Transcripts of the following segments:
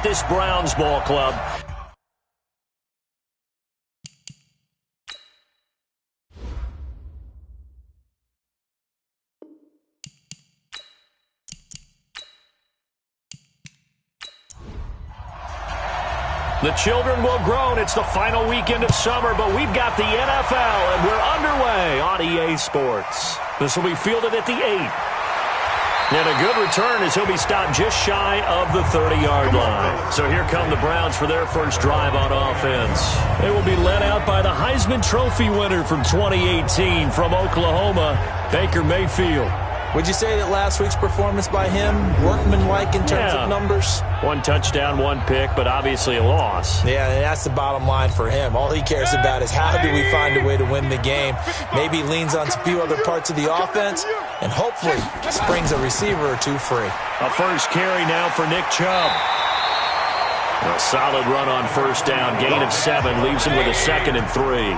This Browns ball club. The children will groan. It's the final weekend of summer, but we've got the NFL, and we're underway on EA Sports. This will be fielded at the 8. And a good return as he'll be stopped just shy of the 30-yard line. So here come the Browns for their first drive on offense. They will be led out by the Heisman Trophy winner from 2018 from Oklahoma, Baker Mayfield. Would you say that last week's performance by him, workmanlike in terms of numbers? 1 touchdown, 1 pick, but obviously a loss. Yeah, and that's the bottom line for him. All he cares about is how do we find a way to win the game. Maybe leans on a few other parts of the offense, and hopefully springs a receiver or two free. A first carry now for Nick Chubb. A solid run on first down. Gain of 7 leaves him with a 2nd and 3.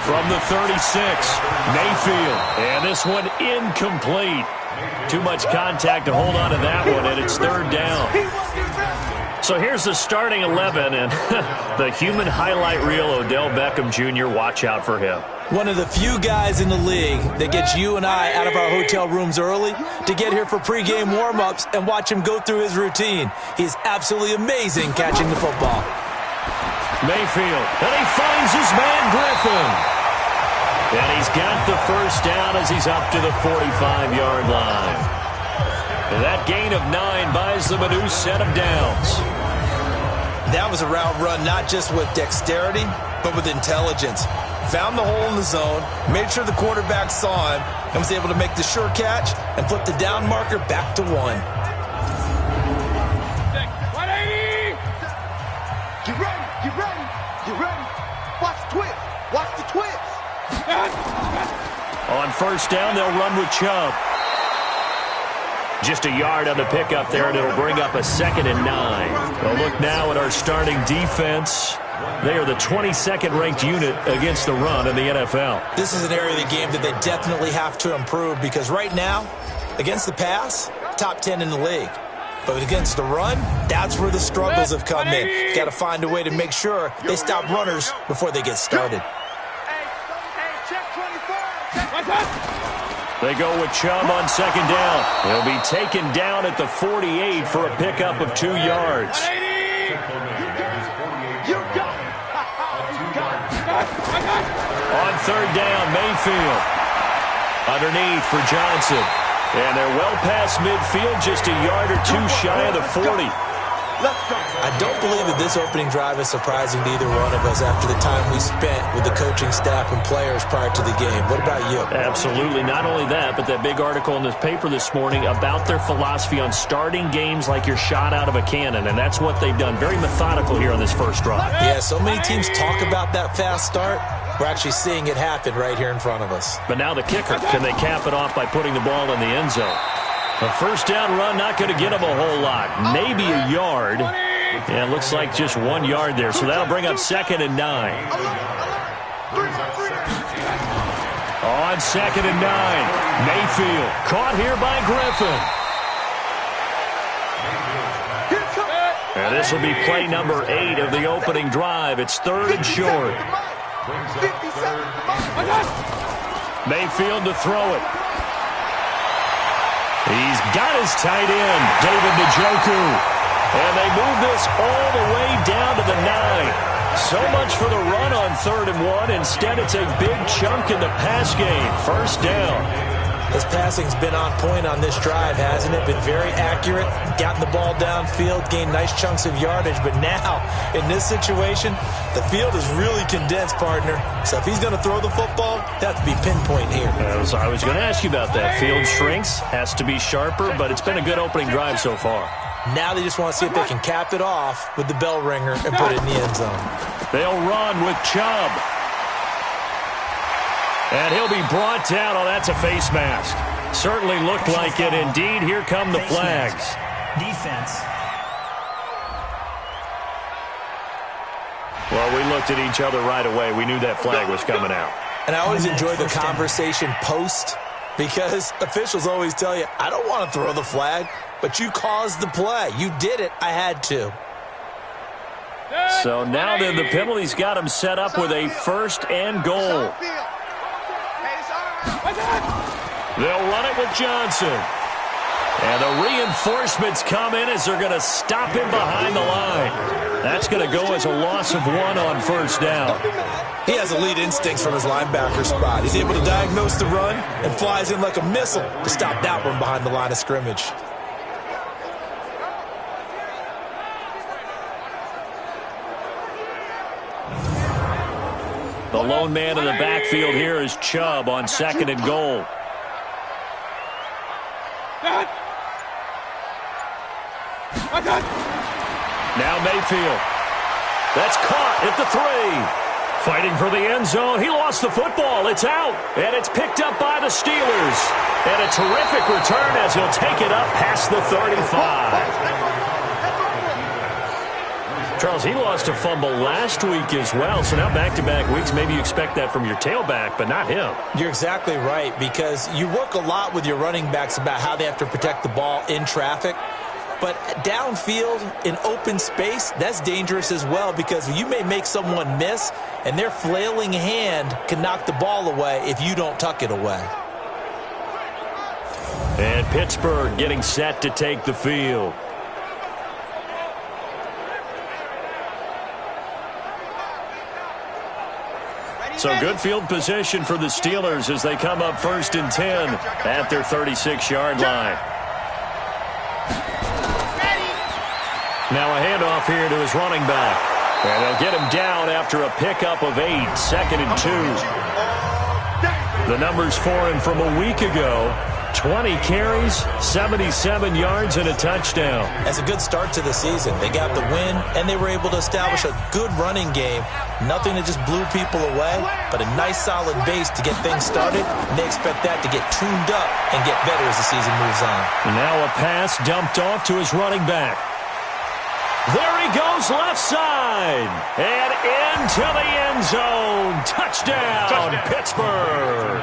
From the 36, Mayfield. And this one incomplete. Too much contact to hold on to that one, and it's 3rd down. So here's the starting 11, and the human highlight reel, Odell Beckham Jr., watch out for him. One of the few guys in the league that gets you and I out of our hotel rooms early to get here for pregame warm-ups and watch him go through his routine. He's absolutely amazing catching the football. Mayfield, and he finds his man Griffin. And he's got the first down as he's up to the 45-yard line. And that gain of 9 buys them a new set of downs. That was a route run not just with dexterity, but with intelligence. Found the hole in the zone, made sure the quarterback saw him, and was able to make the sure catch and flip the down marker back to 1. 180! Get ready, get ready, get ready. Watch the twist, watch the twist. On first down, they'll run with Chubb. Just a yard on the pickup there, and it'll bring up a 2nd and 9. We'll look now at our starting defense. They are the 22nd ranked unit against the run in the NFL. This is an area of the game that they definitely have to improve because right now, against the pass, top 10 in the league. But against the run, that's where the struggles have come in. Got to find a way to make sure they stop runners before they get started. They go with Chubb on 2nd down. He'll be taken down at the 48 for a pickup of 2 yards. On 3rd down, Mayfield. Underneath for Johnson. And they're well past midfield, just a yard or 2 shy of the 40. I don't believe that this opening drive is surprising to either one of us after the time we spent with the coaching staff and players prior to the game. What about you? Absolutely. Not only that, but that big article in the paper this morning about their philosophy on starting games like you're shot out of a cannon, and that's what they've done. Very methodical here on this first drive. Yeah, so many teams talk about that fast start. We're actually seeing it happen right here in front of us. But now the kicker. Can they cap it off by putting the ball in the end zone? A first down run, not going to get them a whole lot. Maybe a yard. And it looks like just 1 yard there. So that'll bring up 2nd and 9. On 2nd and 9, Mayfield caught here by Griffin. And this will be play number 8 of the opening drive. It's 3rd and short. Mayfield to throw it. He's got his tight end, David Njoku. And they move this all the way down to the 9. So much for the run on 3rd and 1. Instead, it's a big chunk in the pass game. First down. His passing's been on point on this drive, hasn't it? Been very accurate, gotten the ball downfield, gained nice chunks of yardage. But now, in this situation, the field is really condensed, partner. So if he's going to throw the football, that has to be pinpoint here. I was going to ask you about that. Field shrinks, has to be sharper, but it's been a good opening drive so far. Now they just want to see if they can cap it off with the bell ringer and put it in the end zone. They'll run with Chubb. And he'll be brought down. Oh, that's a face mask. Certainly looked like it. Indeed, here come the flags. Defense. Well, we looked at each other right away. We knew that flag was coming out. And I always enjoy the conversation post Because officials always tell you, I don't want to throw the flag, but you caused the play. You did it. I had to. So now then the penalty's got him set up with a 1st and goal. They'll run it with Johnson. And the reinforcements come in as they're going to stop him behind the line. That's going to go as a loss of 1 on 1st down. He has elite instincts from his linebacker spot. He's able to diagnose the run and flies in like a missile to stop that one behind the line of scrimmage. The lone man in the backfield here is Chubb on 2nd and goal. Now Mayfield. That's caught at the 3. Fighting for the end zone. He lost the football. It's out. And it's picked up by the Steelers. And a terrific return as he'll take it up past the 35. Charles, he lost a fumble last week as well. So now back-to-back weeks, maybe you expect that from your tailback, but not him. You're exactly right, because you work a lot with your running backs about how they have to protect the ball in traffic. But downfield, in open space, that's dangerous as well, because you may make someone miss, and their flailing hand can knock the ball away if you don't tuck it away. And Pittsburgh getting set to take the field. So good field position for the Steelers as they come up 1st and 10 at their 36-yard line. Now a handoff here to his running back. And they'll get him down after a pickup of 8, 2nd and 2. The numbers for him from a week ago: 20 carries, 77 yards, and a touchdown. That's a good start to the season. They got the win, and they were able to establish a good running game. Nothing that just blew people away, but a nice solid base to get things started, and they expect that to get tuned up and get better as the season moves on. Now a pass dumped off to his running back. There he goes left side, and into the end zone. Touchdown, Pittsburgh.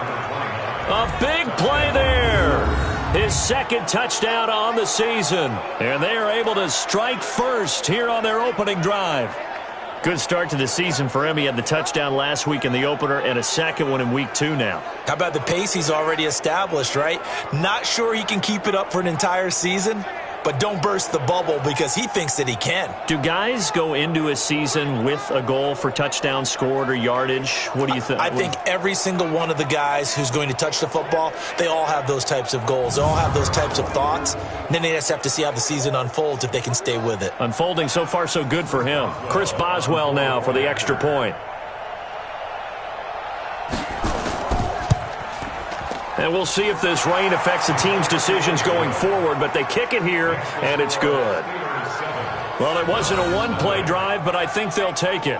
A big play there. His 2nd touchdown on the season. And they are able to strike first here on their opening drive. Good start to the season for him. He had the touchdown last week in the opener and a 2nd one in week 2 now. How about the pace he's already established, right? Not sure he can keep it up for an entire season, but don't burst the bubble because he thinks that he can. Do guys go into a season with a goal for touchdown scored or yardage? What do you think? I think every single one of the guys who's going to touch the football, they all have those types of goals. They all have those types of thoughts. And then they just have to see how the season unfolds if they can stay with it. Unfolding so far so good for him. Chris Boswell now for the extra point. And we'll see if this rain affects the team's decisions going forward, but they kick it here, and it's good. Well, it wasn't a one-play drive, but I think they'll take it.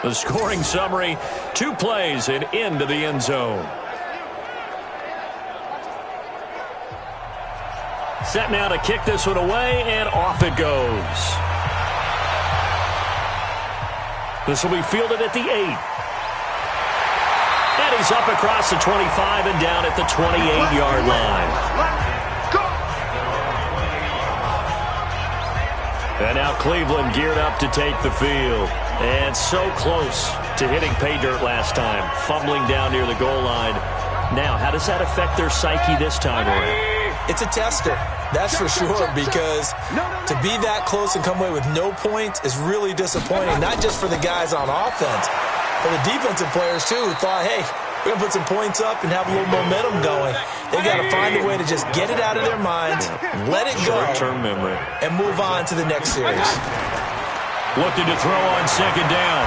The scoring summary: 2 plays and into the end zone. Set now to kick this one away, and off it goes. This will be fielded at the 8. And he's up across the 25 and down at the 28-yard line. And now Cleveland geared up to take the field. And so close to hitting pay dirt last time, fumbling down near the goal line. Now, how does that affect their psyche this time around? It's a tester, that's for sure, because to be that close and come away with no points is really disappointing, not just for the guys on offense, but the defensive players, too, who thought, hey, we're going to put some points up and have a little momentum going. They've got to find a way to just get it out of their minds, let it go, short-term memory, and move on to the next series. Looking to throw on 2nd down.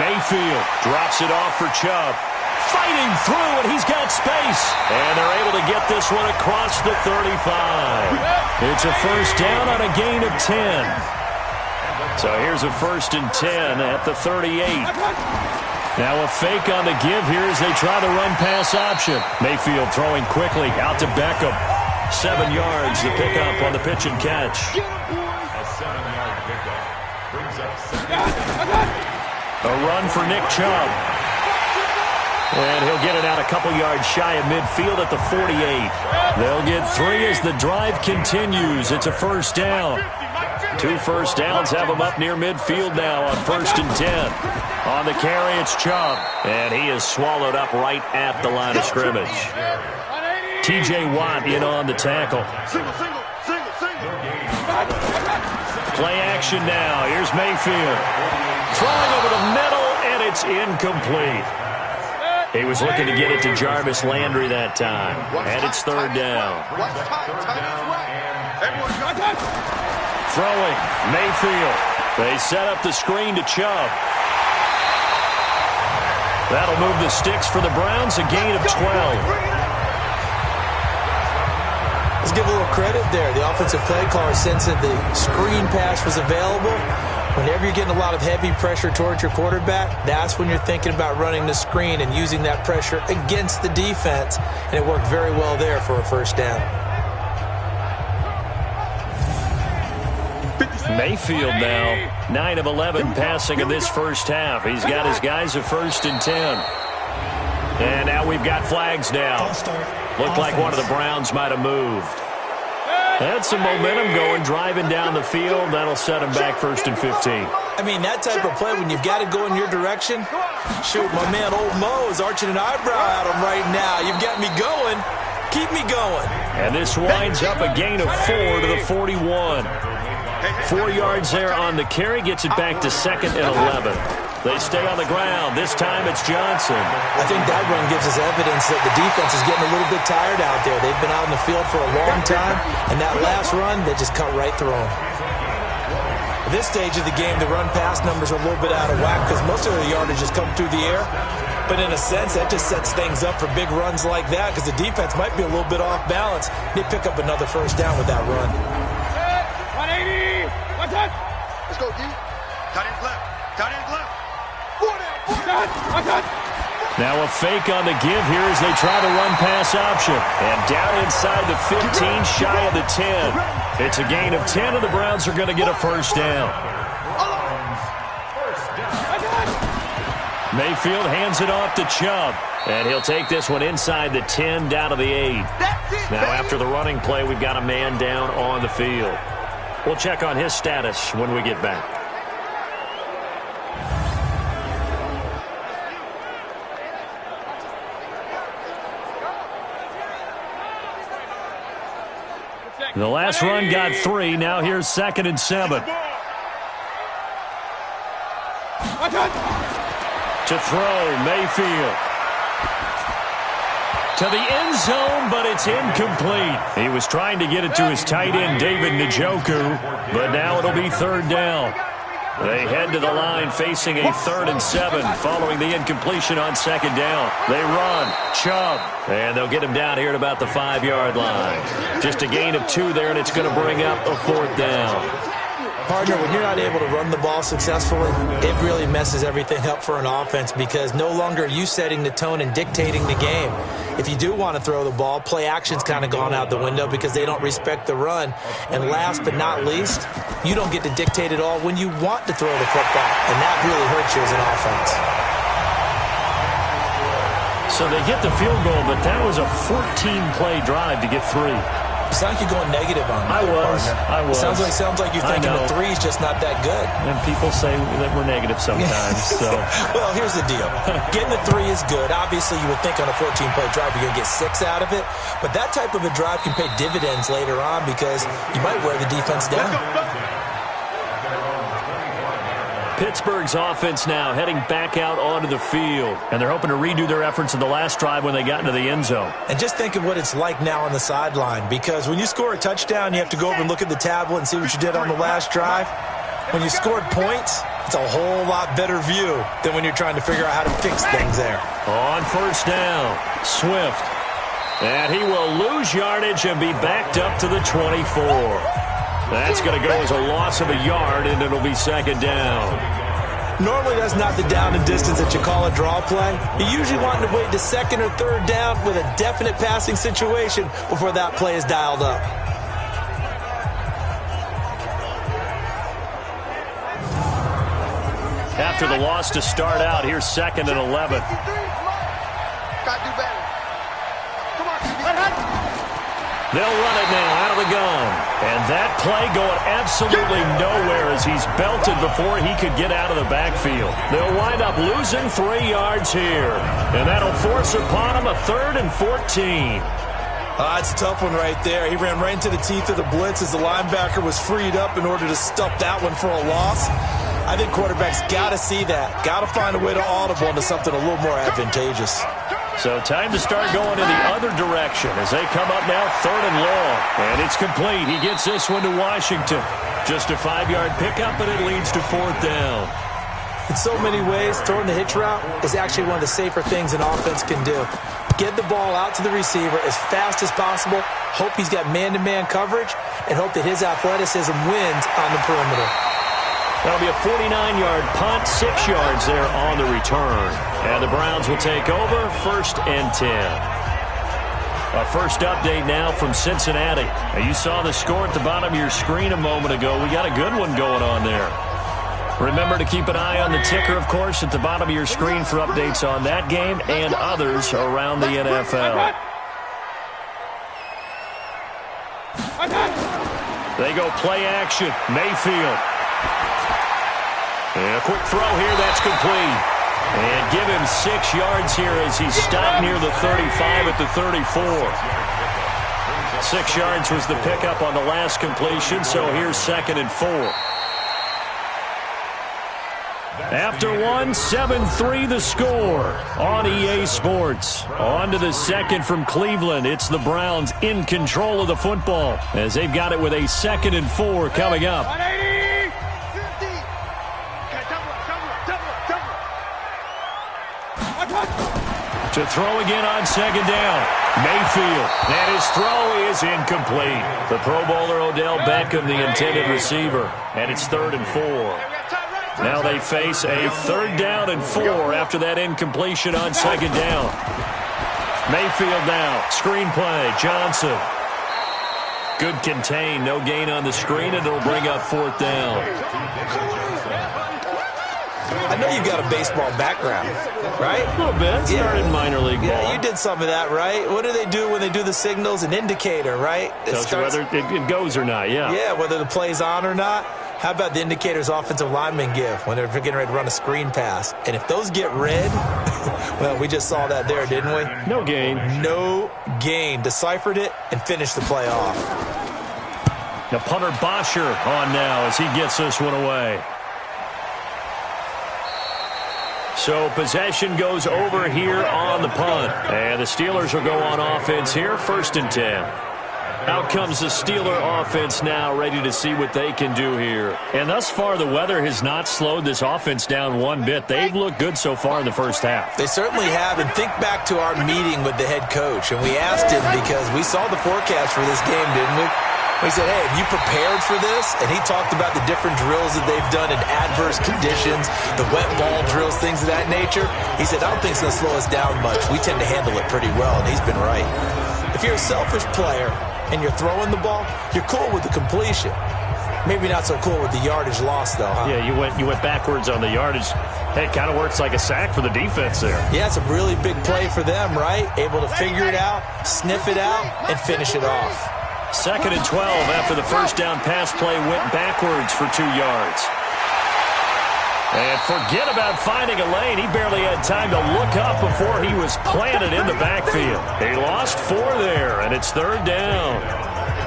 Mayfield drops it off for Chubb. Fighting through, and he's got space. And they're able to get this one across the 35. It's a 1st down on a gain of 10. So here's a 1st and 10 at the 38. Now a fake on the give here as they try the run-pass option. Mayfield throwing quickly out to Beckham. 7 yards to pick up on the pitch and catch. A 7-yard pickup brings up 7. A run for Nick Chubb. And he'll get it out a couple yards shy of midfield at the 48. They'll get 3 as the drive continues. It's a first down. 2 first downs have him up near midfield now on 1st and 10. On the carry, it's Chubb. And he is swallowed up right at the line of scrimmage. T.J. Watt in on the tackle. Play action now. Here's Mayfield. Throwing over the middle, and it's incomplete. He was looking to get it to Jarvis Landry that time. And it's 3rd down. Throwing, Mayfield. They set up the screen to Chubb. That'll move the sticks for the Browns, a gain of 12. Let's give a little credit there. The offensive play caller sensed that the screen pass was available. Whenever you're getting a lot of heavy pressure towards your quarterback, that's when you're thinking about running the screen and using that pressure against the defense. And it worked very well there for a first down. Mayfield now, 9 of 11 passing in this first half. He's got his guys at 1st and 10. And now we've got flags down. Looked like one of the Browns might have moved. Had some momentum going, driving down the field. That'll set him back 1st and 15. I mean, that type of play, when you've got to go in your direction, shoot, my man Old Mo is arching an eyebrow at him right now. You've got me going. Keep me going. And this winds up a gain of 4 to the 41. 4 yards there on the carry, gets it back to 2nd and 11. They stay on the ground. This time it's Johnson. I think that run gives us evidence that the defense is getting a little bit tired out there. They've been out in the field for a long time, and that last run, they just cut right through them. At this stage of the game, the run-pass numbers are a little bit out of whack because most of their yardage has come through the air. But in a sense, that just sets things up for big runs like that because the defense might be a little bit off balance. They pick up another first down with that run. 180. What's that? Let's go, D. Tight end left. Tight end left. Now a fake on the give here as they try the run-pass option. And down inside the 15, shy of the 10. It's a gain of 10, and the Browns are going to get a first down. Mayfield hands it off to Chubb. And he'll take this one inside the 10, down to the 8. Now after the running play, we've got a man down on the field. We'll check on his status when we get back. The last run got 3. Now here's 2nd and 7. To throw, Mayfield. To the end zone, but it's incomplete. He was trying to get it to his tight end, David Njoku, but now it'll be 3rd down. They head to the line facing a 3rd and 7 following the incompletion on 2nd down. They run, Chubb, and they'll get him down here at about the 5-yard line. Just a gain of 2 there, and it's going to bring up a 4th down. Partner, when you're not able to run the ball successfully, it really messes everything up for an offense because no longer are you setting the tone and dictating the game. If you do want to throw the ball, play action's kind of gone out the window because they don't respect the run. And last but not least, you don't get to dictate it all when you want to throw the football, and that really hurts you as an offense. So they get the field goal, but that was a 14-play drive to get 3. It sounds like you're going negative on that. I was. Sounds like you're thinking the 3's just not that good. And people say that we're negative sometimes. So. Well, here's the deal. Getting the 3 is good. Obviously, you would think on a 14-play drive you're going to get 6 out of it. But that type of a drive can pay dividends later on because you might wear the defense down. Pittsburgh's offense now heading back out onto the field. And they're hoping to redo their efforts in the last drive when they got into the end zone. And just think of what it's like now on the sideline. Because when you score a touchdown, you have to go over and look at the tablet and see what you did on the last drive. When you scored points, it's a whole lot better view than when you're trying to figure out how to fix things there. On 1st down, Swift. And he will lose yardage and be backed up to the 24. That's going to go as a loss of a yard, and it'll be 2nd down. Normally, that's not the down and distance that you call a draw play. You usually want to wait to 2nd or 3rd down with a definite passing situation before that play is dialed up. After the loss to start out, here's 2nd and 11. They'll run it now out of the gun. And that play going absolutely nowhere as he's belted before he could get out of the backfield. They'll wind up losing 3 yards here. And that'll force upon him a 3rd and 14. It's a tough one right there. He ran right into the teeth of the blitz as the linebacker was freed up in order to stuff that one for a loss. I think quarterbacks got to see that. Got to find a way to audible into something a little more advantageous. So time to start going in the other direction as they come up now 3rd and long. And it's complete. He gets this one to Washington. Just a 5-yard pickup, and it leads to 4th down. In so many ways, throwing the hitch route is actually one of the safer things an offense can do. Get the ball out to the receiver as fast as possible, hope he's got man-to-man coverage, and hope that his athleticism wins on the perimeter. That'll be a 49-yard punt, 6 yards there on the return. And the Browns will take over, 1st and 10. Our first update now from Cincinnati. Now, you saw the score at the bottom of your screen a moment ago. We got a good one going on there. Remember to keep an eye on the ticker, of course, at the bottom of your screen for updates on that game and others around the NFL. They go play action. Mayfield. And a quick throw here, that's complete. And give him 6 yards here as he's stopped near the 35 at the 34. 6 yards was the pickup on the last completion, so here's 2nd and 4. After 1, 7-3 the score on EA Sports. On to the second from Cleveland. It's the Browns in control of the football as they've got it with a 2nd and 4 coming up. To throw again on 2nd down. Mayfield. And his throw is incomplete. The Pro Bowler Odell Beckham, the intended receiver. And it's 3rd and 4. Now they face a 3rd down and 4 after that incompletion on 2nd down. Mayfield now. Screen play. Johnson. Good contain. No gain on the screen, and it'll bring up 4th down. I know you've got a baseball background, right? A little bit. Started minor league ball. Yeah, you did some of that, right? What do they do when they do the signals? An indicator, right? Tells you whether it goes or not, yeah. Yeah, whether the play's on or not. How about the indicators offensive linemen give when they're getting ready to run a screen pass? And if those get red, well, we just saw that there, didn't we? No gain. No gain. Deciphered it and finished the play off. Now punter Bosher on now as he gets this one away. So possession goes over here on the punt. And the Steelers will go on offense here, 1st and 10. Out comes the Steeler offense now, ready to see what they can do here. And thus far, the weather has not slowed this offense down one bit. They've looked good so far in the first half. They certainly have. And think back to our meeting with the head coach. And we asked him because we saw the forecast for this game, didn't we? We said, hey, have you prepared for this? And he talked about the different drills that they've done in adverse conditions, the wet ball drills, things of that nature. He said, I don't think it's going to slow us down much. We tend to handle it pretty well, and he's been right. If you're a selfish player and you're throwing the ball, you're cool with the completion. Maybe not so cool with the yardage loss, though, huh? Yeah, you went backwards on the yardage. Hey, it kind of works like a sack for the defense there. Yeah, it's a really big play for them, right? Able to figure it out, sniff it out, and finish it off. 2nd and 12 after the first down pass play went backwards for 2 yards. And forget about finding a lane. He barely had time to look up before he was planted in the backfield. He lost 4 there, and it's 3rd down.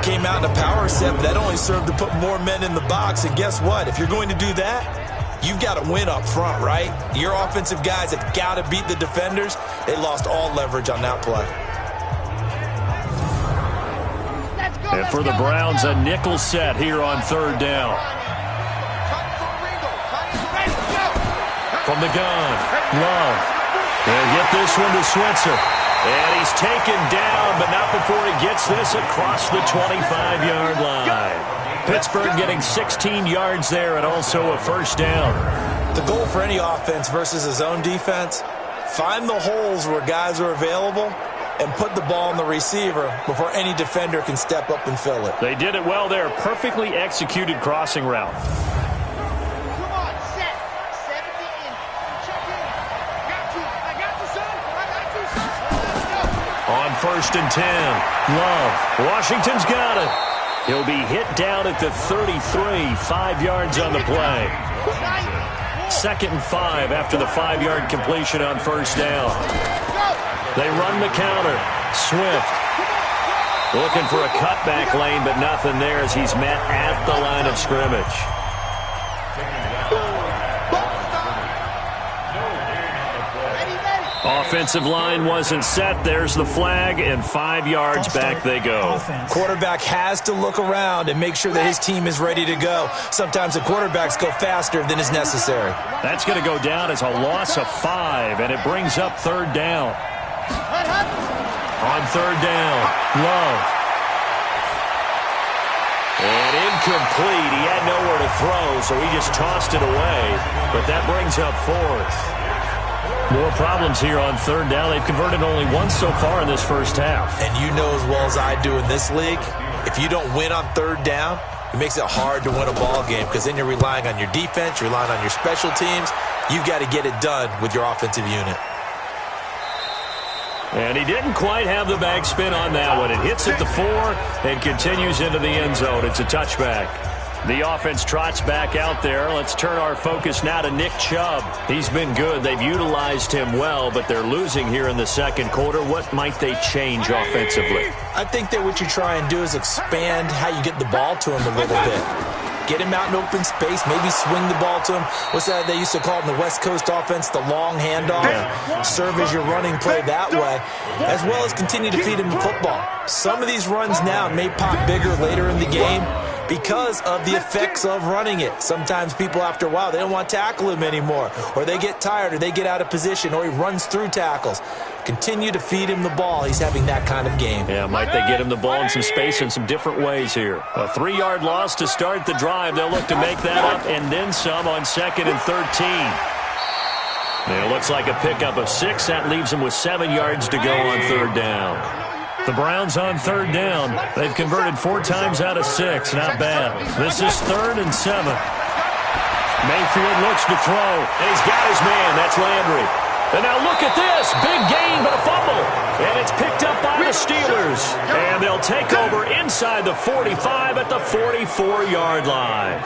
Came out in a power set, but that only served to put more men in the box. And guess what? If you're going to do that, you've got to win up front, right? Your offensive guys have got to beat the defenders. They lost all leverage on that play. And for the Browns, a nickel set here on 3rd down. From the gun, Love. They'll get this one to Switzer. And he's taken down, but not before he gets this across the 25-yard line. Pittsburgh getting 16 yards there and also a 1st down. The goal for any offense versus his own defense, find the holes where guys are available and put the ball on the receiver before any defender can step up and fill it. They did it well there. Perfectly executed crossing route. Come on, set. 70 in. Check in. Got you. I got you, son. I got you, son. Let's go. On 1st and 10. Love. Washington's got it. He'll be hit down at the 33, 5 yards on the play. 2nd and 5 after the 5-yard completion on 1st down. They run the counter. Swift looking for a cutback lane, but nothing there as he's met at the line of scrimmage. Offensive line wasn't set. There's the flag, and 5 yards back they go. Quarterback has to look around and make sure that his team is ready to go. Sometimes the quarterbacks go faster than is necessary. That's going to go down as a loss of 5, and it brings up 3rd down. On 3rd down, Love. And incomplete. He had nowhere to throw, so he just tossed it away. But that brings up 4th. More problems here on 3rd down. They've converted only once so far in this first half. And you know as well as I do in this league, if you don't win on 3rd down, it makes it hard to win a ball game because then you're relying on your defense, you're relying on your special teams. You've got to get it done with your offensive unit. And he didn't quite have the backspin on that one. It hits at the 4 and continues into the end zone. It's a touchback. The offense trots back out there. Let's turn our focus now to Nick Chubb. He's been good. They've utilized him well, but they're losing here in the 2nd quarter. What might they change offensively? I think that what you try and do is expand how you get the ball to him a little bit. Get him out in open space, maybe swing the ball to him. What's that they used to call it in the West Coast offense, the long handoff? Yeah. Serve as your running play that way, as well as continue to feed him the football. Some of these runs now may pop bigger later in the game because of the effects of running it. Sometimes people, after a while, they don't want to tackle him anymore, or they get tired, or they get out of position, or he runs through tackles. Continue to feed him the ball. He's having that kind of game. Yeah, might they get him the ball in some space in some different ways here. A 3-yard loss to start the drive. They'll look to make that up and then some on 2nd and 13. And it looks like a pickup of 6. That leaves them with 7 yards to go on 3rd down. The Browns on 3rd down. They've converted 4 times out of 6. Not bad. This is 3rd and 7. Mayfield looks to throw. And he's got his man. That's Landry. And now look at this. Big gain, but a fumble. And it's picked up by the Steelers. And they'll take over inside the 45 at the 44-yard line.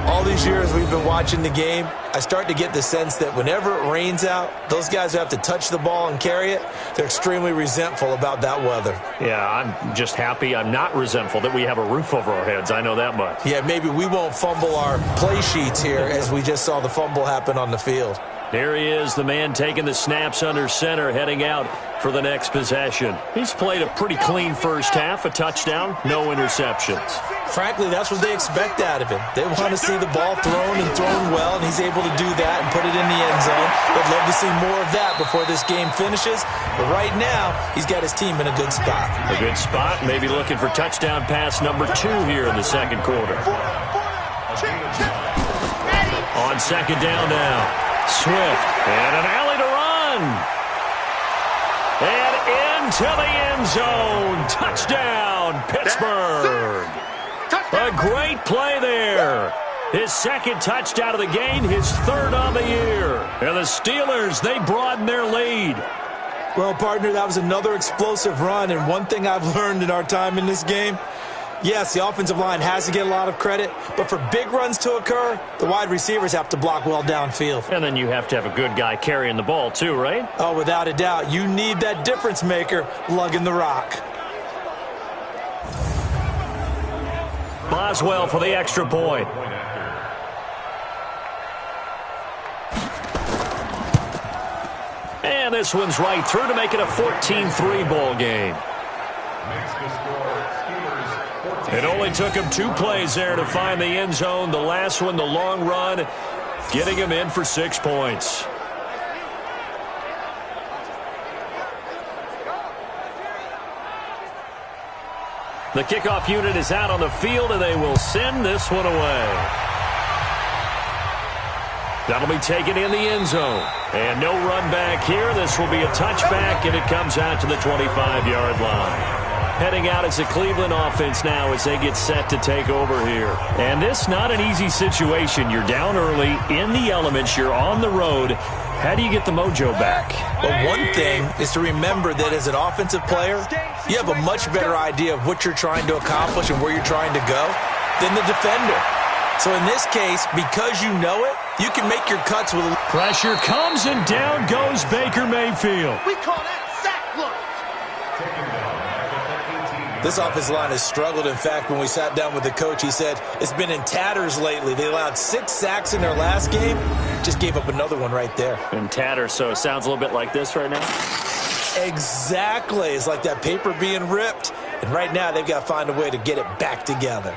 All these years we've been watching the game, I start to get the sense that whenever it rains out, those guys who have to touch the ball and carry it, they're extremely resentful about that weather. Yeah, I'm just happy I'm not resentful that we have a roof over our heads. I know that much. Yeah, maybe we won't fumble our play sheets here as we just saw the fumble happen on the field. There he is, the man taking the snaps under center, heading out for the next possession. He's played a pretty clean first half, a touchdown, no interceptions. Frankly, that's what they expect out of him. They want to see the ball thrown and thrown well, and he's able to do that and put it in the end zone. They'd love to see more of that before this game finishes. But right now, he's got his team in a good spot. A good spot, maybe looking for touchdown pass number 2 here in the 2nd quarter. On 2nd down now. Swift, and an alley to run. And into the end zone. Touchdown, Pittsburgh. A great play there. His 2nd touchdown of the game, his 3rd on the year. And the Steelers, they broaden their lead. Well, partner, that was another explosive run, and one thing I've learned in our time in this game, yes, the offensive line has to get a lot of credit, but for big runs to occur, the wide receivers have to block well downfield. And then you have to have a good guy carrying the ball too, right? Oh, without a doubt. You need that difference maker lugging the rock. Boswell for the extra point. And this one's right through to make it a 14-3 ball game. It only took him 2 plays there to find the end zone. The last one, the long run, getting him in for 6 points. The kickoff unit is out on the field, and they will send this one away. That'll be taken in the end zone. And no run back here. This will be a touchback, and it comes out to the 25-yard line. Heading out as the Cleveland offense now as they get set to take over here. And this not an easy situation. You're down early in the elements. You're on the road. How do you get the mojo back? Well, one thing is to remember that as an offensive player, you have a much better idea of what you're trying to accomplish and where you're trying to go than the defender. So in this case, because you know it, you can make your cuts with... Pressure comes and down goes Baker Mayfield. We call that sack lunch. This offensive line has struggled. In fact, when we sat down with the coach, he said it's been in tatters lately. They allowed 6 sacks in their last game. Just gave up another one right there. In tatters, so it sounds a little bit like this right now? Exactly. It's like that paper being ripped. And right now, they've got to find a way to get it back together.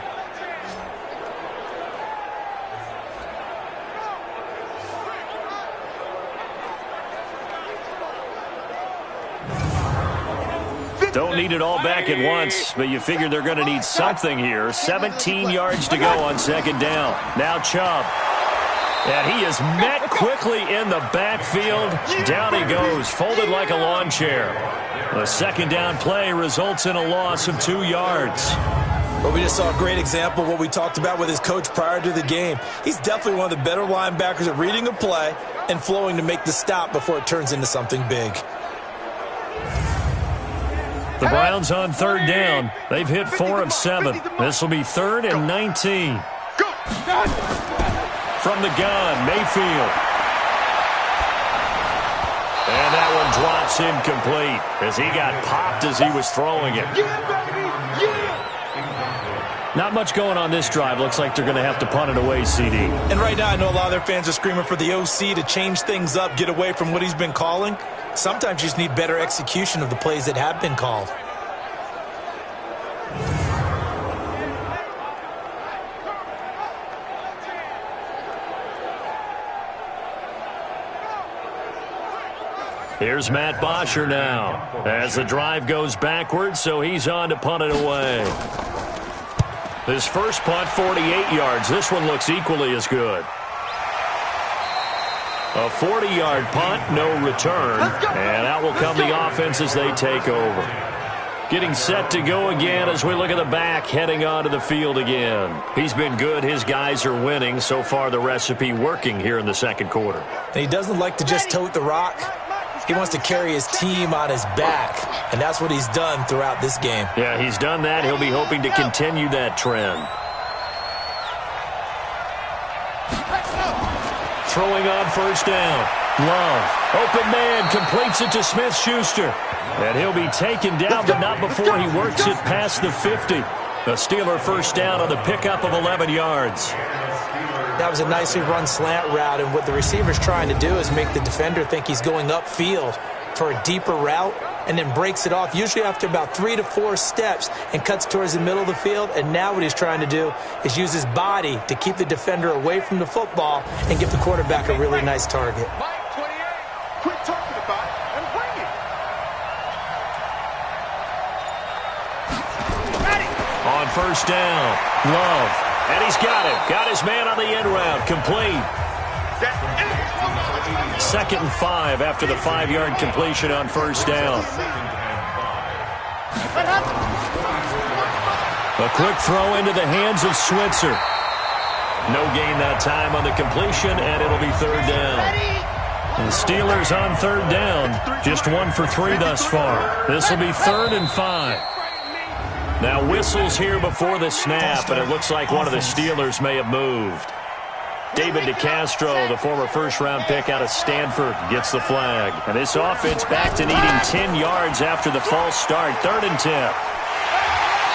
Don't need it all back at once, but you figure they're going to need something here. 17 yards to go on second down. Now Chubb. And he is met quickly in the backfield. Down he goes, folded like a lawn chair. The second down play results in a loss of 2 yards. Well, we just saw a great example of what we talked about with his coach prior to the game. He's definitely one of the better linebackers at reading a play and flowing to make the stop before it turns into something big. The Browns on third down. They've hit 4 of 7. This will be 3rd and 19. From the gun, Mayfield. And that one drops incomplete as he got popped as he was throwing it. Not much going on this drive. Looks like they're going to have to punt it away, CD. And right now, I know a lot of their fans are screaming for the OC to change things up, get away from what he's been calling. Sometimes you just need better execution of the plays that have been called. Here's Matt Bosher now as the drive goes backwards, so he's on to punt it away. His first punt, 48 yards. This one looks equally as good. A 40-yard punt, no return, and out will come the offense as they take over. Getting set to go again as we look at the back, heading onto the field again. He's been good. His guys are winning. So far, the recipe working here in the second quarter. And he doesn't like to just tote the rock. He wants to carry his team on his back, and that's what he's done throughout this game. Yeah, he's done that. He'll be hoping to continue that trend. Throwing on first down. Love. Open man. Completes it to Smith-Schuster. And he'll be taken down, but not before he works it past the 50. The Steeler first down on the pickup of 11 yards. That was a nicely run slant route, and what the receiver's trying to do is make the defender think he's going upfield for a deeper route and then breaks it off, usually after about 3 to 4 steps, and cuts towards the middle of the field. And now what he's trying to do is use his body to keep the defender away from the football and give the quarterback a really nice target. Mike 28, quit talking about it and bring it. On first down, Love. And he's got him. Got his man on the end route. Complete. Second and 5 after the 5-yard completion on first down. A quick throw into the hands of Switzer. No gain that time on the completion, and it'll be third down. The Steelers on third down. Just 1 for 3 thus far. This will be 3rd and 5. Now whistles here before the snap, and it looks like one of the Steelers may have moved. David DeCastro, the former first-round pick out of Stanford, gets the flag. And this offense back to needing 10 yards after the false start. 3rd and 10.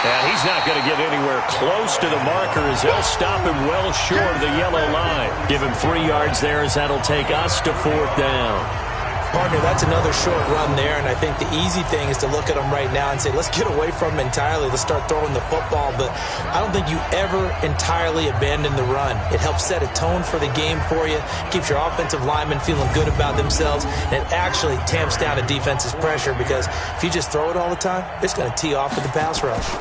And he's not going to get anywhere close to the marker as they'll stop him well short of the yellow line. Give him 3 yards there as that'll take us to 4th down. Partner, that's another short run there, and I think the easy thing is to look at them right now and say, let's get away from them entirely. Let's start throwing the football, but I don't think you ever entirely abandon the run. It helps set a tone for the game for you, keeps your offensive linemen feeling good about themselves, and it actually tamps down a defense's pressure because if you just throw it all the time, it's going to tee off with the pass rush.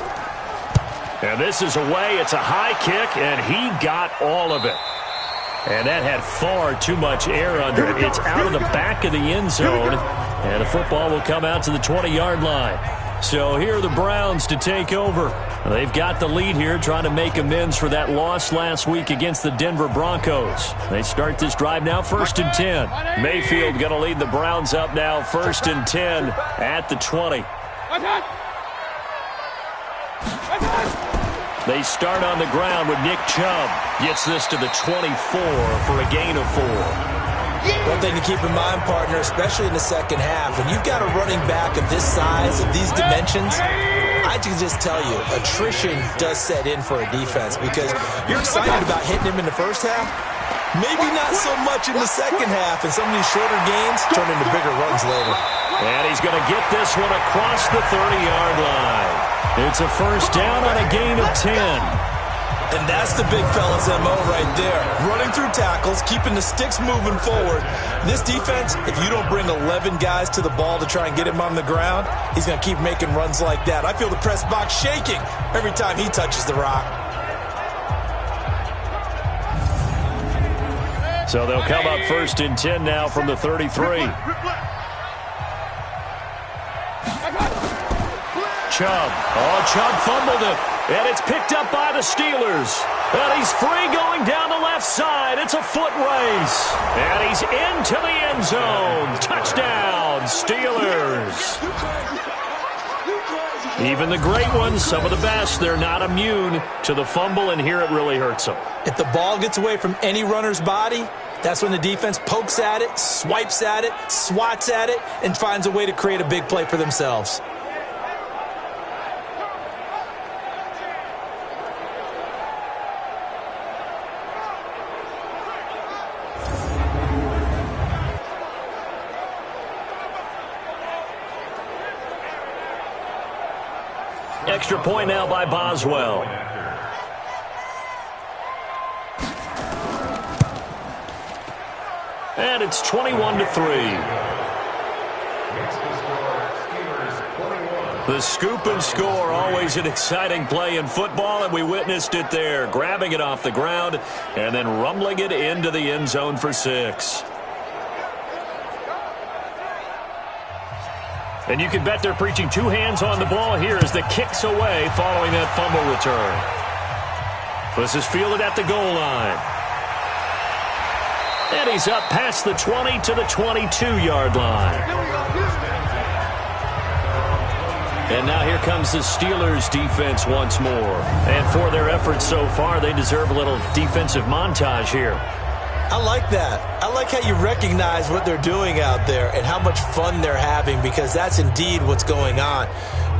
And this is away. It's a high kick, and he got all of it. And that had far too much air under it. It's out of the back of the end zone. And the football will come out to the 20-yard line. So here are the Browns to take over. They've got the lead here, trying to make amends for that loss last week against the Denver Broncos. They start this drive now, 1st and 10. Mayfield going to lead the Browns up now, 1st and 10 at the 20. They start on the ground with Nick Chubb. Gets this to the 24 for a gain of 4. One thing to keep in mind, partner, especially in the second half, when you've got a running back of this size, of these dimensions, I can just tell you, attrition does set in for a defense because you're excited about hitting him in the first half. Maybe not so much in the second half, and some of these shorter gains turn into bigger runs later. And he's going to get this one across the 30-yard line. It's a first down on a gain of 10. And that's the big fella's MO right there. Running through tackles, keeping the sticks moving forward. This defense, if you don't bring 11 guys to the ball to try and get him on the ground, he's going to keep making runs like that. I feel the press box shaking every time he touches the rock. So they'll come up 1st and 10 now from the 33. Chubb. Oh, Chubb fumbled it. And it's picked up by the Steelers. And he's free going down the left side. It's a foot race. And he's into the end zone. Touchdown, Steelers. Even the great ones, some of the best, they're not immune to the fumble, and here it really hurts them. If the ball gets away from any runner's body, that's when the defense pokes at it, swipes at it, swats at it, and finds a way to create a big play for themselves. Extra point now by Boswell. And it's 21-3. The scoop and score, always an exciting play in football, and we witnessed it there. Grabbing it off the ground and then rumbling it into the end zone for 6. And you can bet they're preaching 2 hands on the ball here as the kick's away following that fumble return. This is fielded at the goal line. And he's up past the 20 to the 22-yard line. And now here comes the Steelers defense once more. And for their efforts so far, they deserve a little defensive montage here. I like that. I like how you recognize what they're doing out there and how much fun they're having, because that's indeed what's going on.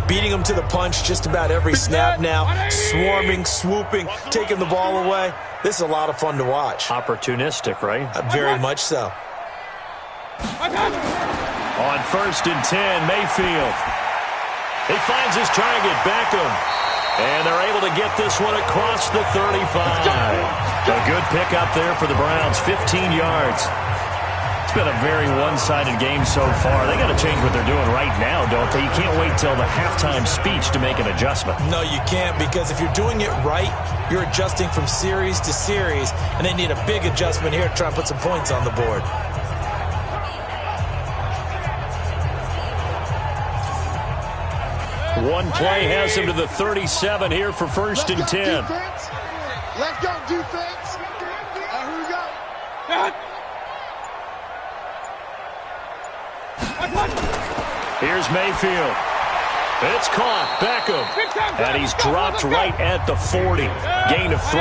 Beating them to the punch just about every snap now, swarming, swooping, taking the ball away. This is a lot of fun to watch. Opportunistic, right? Very much so. On 1st and 10, Mayfield. He finds his target, Beckham. And they're able to get this one across the 35. A good pickup there for the Browns, 15 yards. It's been a very one-sided game so far. They got to change what they're doing right now, don't they? You can't wait till the halftime speech to make an adjustment. No, you can't, because if you're doing it right, you're adjusting from series to series, and they need a big adjustment here to try and put some points on the board. One play has him to the 37 here for 1st and 10. Let's go, defense. Here we go. Here's Mayfield. It's caught. Beckham. And he's dropped right at the 40. Gain of 3.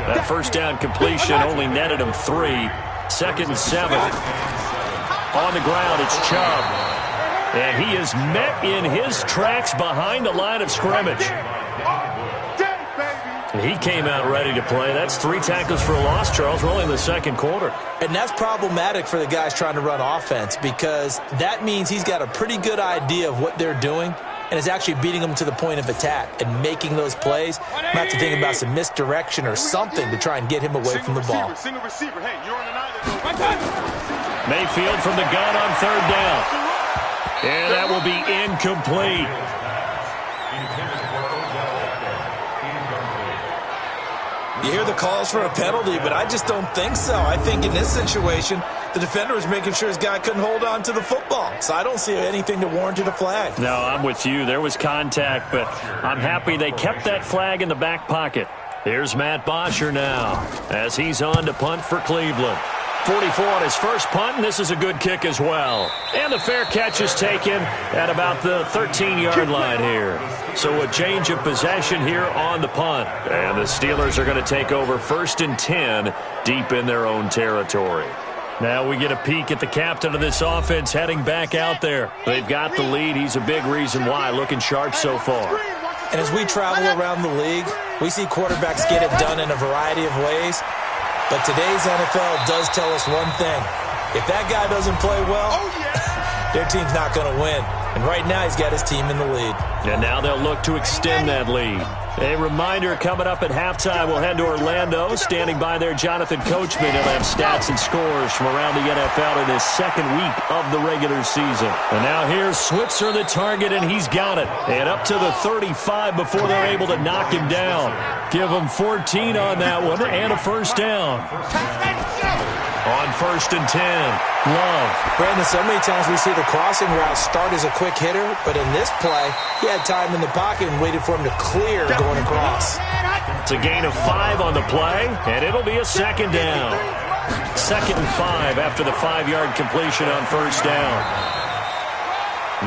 That first down completion only netted him 3. 2nd and 7. On the ground, it's Chubb. And he is met in his tracks behind the line of scrimmage. He came out ready to play. That's 3 tackles for a loss, Charles. We're only in the 2nd quarter. And that's problematic for the guys trying to run offense, because that means he's got a pretty good idea of what they're doing and is actually beating them to the point of attack and making those plays. I'm have to think about some misdirection or something to try and get him away from the ball. Mayfield from the gun on 3rd down. And that will be incomplete. You hear the calls for a penalty, but I just don't think so. I think in this situation, The defender was making sure his guy couldn't hold on to the football. So I don't see anything to warrant a flag. No, I'm with you. There was contact, but I'm happy they kept that flag in the back pocket. Here's Matt Bosher now as he's on to punt for Cleveland. 44 on his first punt, and this is a good kick as well. And the fair catch is taken at about the 13-yard line here. So a change of possession here on the punt. And the Steelers are going to take over 1st and 10 deep in their own territory. Now we get a peek at the captain of this offense heading back out there. They've got the lead. He's a big reason why, looking sharp so far. And as we travel around the league, we see quarterbacks get it done in a variety of ways. But today's NFL does tell us one thing. If that guy doesn't play well, their team's not going to win. And right now he's got his team in the lead. And now they'll look to extend that lead. A reminder, coming up at halftime, we'll head to Orlando. Standing by there, Jonathan Coachman. He'll have stats and scores from around the NFL in his second week of the regular season. And now here's Switzer, the target, and he's got it. And up to the 35 before they're able to knock him down. Give him 14 on that one and a first down. On 1st and 10, Love. Brandon, so many times we see the crossing route start as a quick hitter, but in this play, he had time in the pocket and waited for him to clear going across. It's a gain of 5 on the play, and it'll be a second down. 2nd and 5 after the 5-yard completion on first down.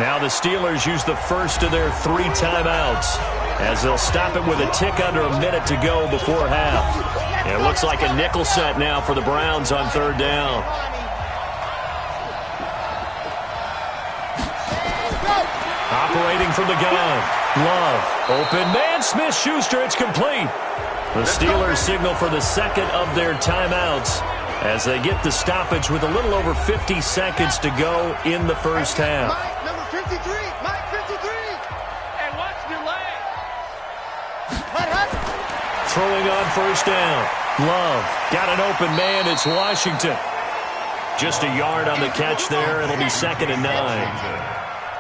Now the Steelers use the first of their 3 timeouts as they'll stop it with a tick under a minute to go before half. It looks like a nickel set now for the Browns on 3rd down. Operating from the gun. Love. Open man. Smith-Schuster. It's complete. The Steelers signal for the second of their timeouts as they get the stoppage with a little over 50 seconds to go in the first half. Mike, number 53. Mike, 53. And watch your leg. Throwing on first down. Love. Got an open man. It's Washington. Just a yard on the catch there. It'll be 2nd and 9.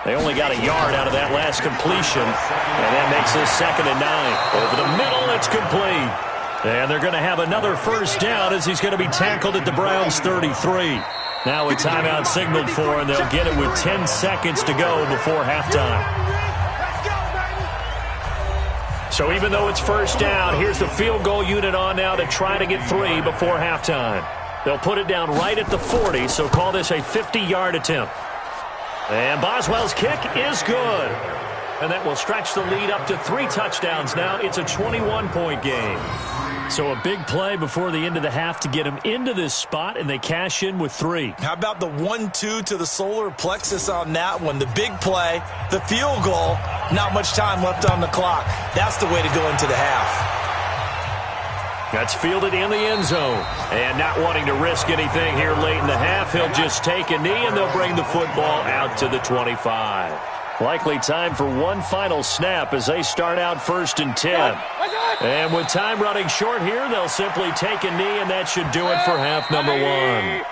They only got a yard out of that last completion, and that makes this 2nd and 9. Over the middle, it's complete. And they're going to have another first down as he's going to be tackled at the Browns' 33. Now a timeout signaled for, and they'll get it with 10 seconds to go before halftime. So even though it's first down, here's the field goal unit on now to try to get 3 before halftime. They'll put it down right at the 40, so call this a 50-yard attempt. And Boswell's kick is good. And that will stretch the lead up to 3 touchdowns now. It's a 21-point game. So a big play before the end of the half to get him into this spot, and they cash in with 3. How about the 1-2 to the solar plexus on that one? The big play, the field goal, not much time left on the clock. That's the way to go into the half. That's fielded in the end zone. And not wanting to risk anything here late in the half, he'll just take a knee, and they'll bring the football out to the 25. Likely time for one final snap as they start out 1st and 10. And with time running short here, they'll simply take a knee, and that should do it for half number 1.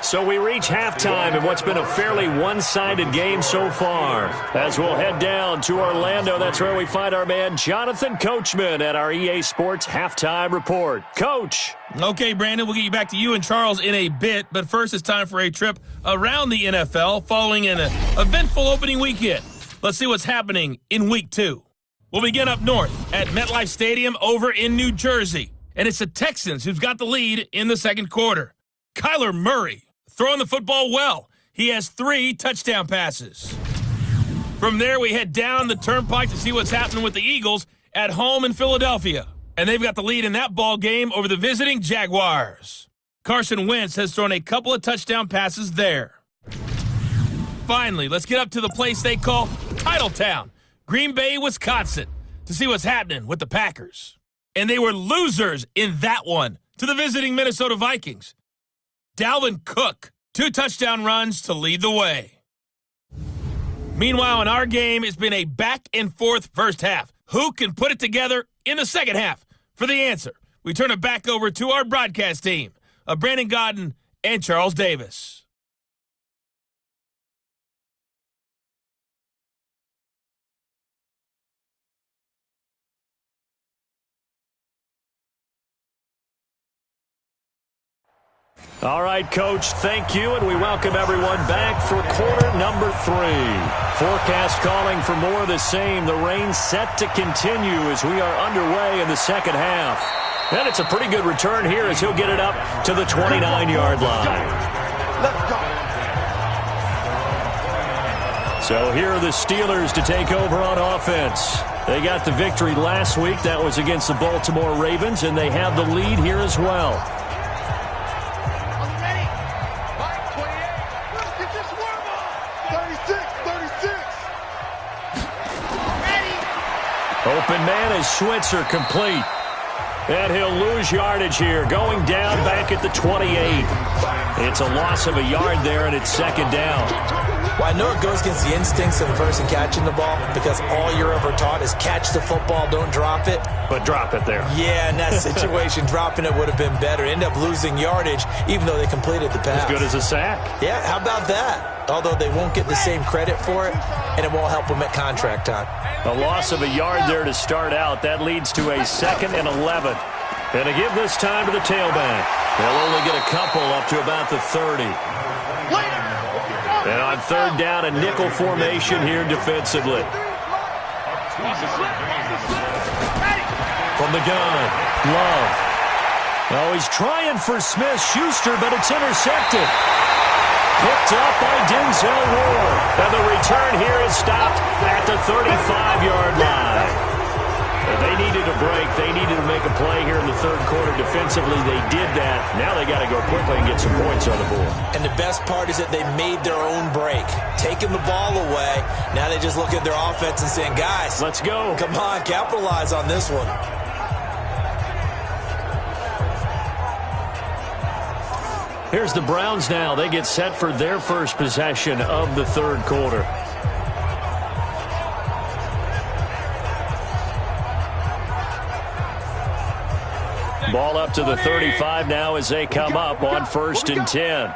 So we reach halftime in what's been a fairly one-sided game so far. As we'll head down to Orlando, that's where we find our man Jonathan Coachman at our EA Sports Halftime Report. Coach. Okay, Brandon, we'll get you back to you and Charles in a bit, but first it's time for a trip around the NFL following an eventful opening weekend. Let's see what's happening in Week 2. We'll begin up north at MetLife Stadium over in New Jersey, and it's the Texans who've got the lead in the second quarter. Kyler Murray throwing the football well. He has 3 touchdown passes. From there, we head down the turnpike to see what's happening with the Eagles at home in Philadelphia. And they've got the lead in that ball game over the visiting Jaguars. Carson Wentz has thrown a couple of touchdown passes there. Finally, let's get up to the place they call Titletown, Green Bay, Wisconsin, to see what's happening with the Packers. And they were losers in that one to the visiting Minnesota Vikings. Dalvin Cook, 2 touchdown runs to lead the way. Meanwhile, in our game, it's been a back-and-forth first half. Who can put it together in the second half? For the answer, we turn it back over to our broadcast team of Brandon Godden and Charles Davis. All right, Coach, thank you, and we welcome everyone back for quarter number 3. Forecast calling for more of the same. The rain set to continue as we are underway in the second half. And it's a pretty good return here as he'll get it up to the 29-yard line. Let's go. So here are the Steelers to take over on offense. They got the victory last week. That was against the Baltimore Ravens, and they have the lead here as well. Open man is Switzer complete. And he'll lose yardage here, going down back at the 28. It's a loss of a yard there, and it's second down. Well, I know it goes against the instincts of the person catching the ball because all you're ever taught is catch the football, don't drop it. But drop it there. Yeah, in that situation, dropping it would have been better. End up losing yardage, even though they completed the pass. As good as a sack. Yeah, how about that? Although they won't get the same credit for it, and it won't help them at contract time. A loss of a yard there to start out. That leads to a 2nd and 11. And to give this time to the tailback. They'll only get a couple up to about the 30. And on third down, a nickel formation here defensively. From the gun, Love. Oh, he's trying for Smith-Schuster, but it's intercepted. Picked up by Denzel Ward. And the return here is stopped at the 35-yard line. They needed a break. They needed to make a play here in the third quarter defensively. They did that. Now they got to go quickly and get some points on the board. And the best part is that they made their own break. Taking the ball away. Now they just look at their offense and saying, guys, let's go. Come on, capitalize on this one. Here's the Browns now. They get set for their first possession of the third quarter. Ball up to the 35 now as they come up on 1st and 10.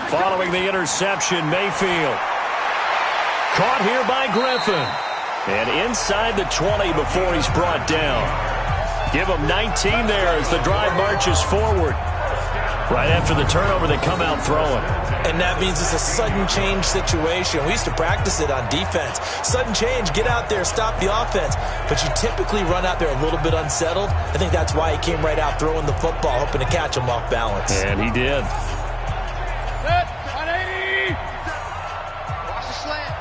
Following the interception, Mayfield. Caught here by Griffin. And inside the 20 before he's brought down. Give them 19 there as the drive marches forward. Right after the turnover, they come out throwing. And that means it's a sudden change situation. We used to practice it on defense. Sudden change, get out there, stop the offense. But you typically run out there a little bit unsettled. I think that's why he came right out throwing the football, hoping to catch him off balance. And he did. Set, 180. Watch the slant.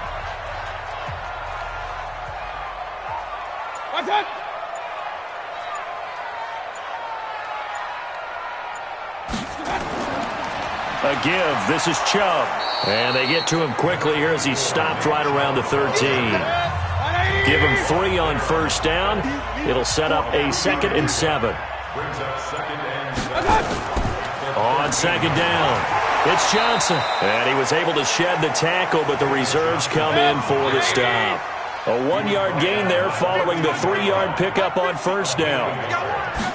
Watch it. A give. This is Chubb. And they get to him quickly here as he's stopped right around the 13. Give him 3 on first down. It'll set up a 2nd and 7. On second down, it's Johnson. And he was able to shed the tackle, but the reserves come in for the stop. A 1-yard gain there following the 3-yard pickup on first down.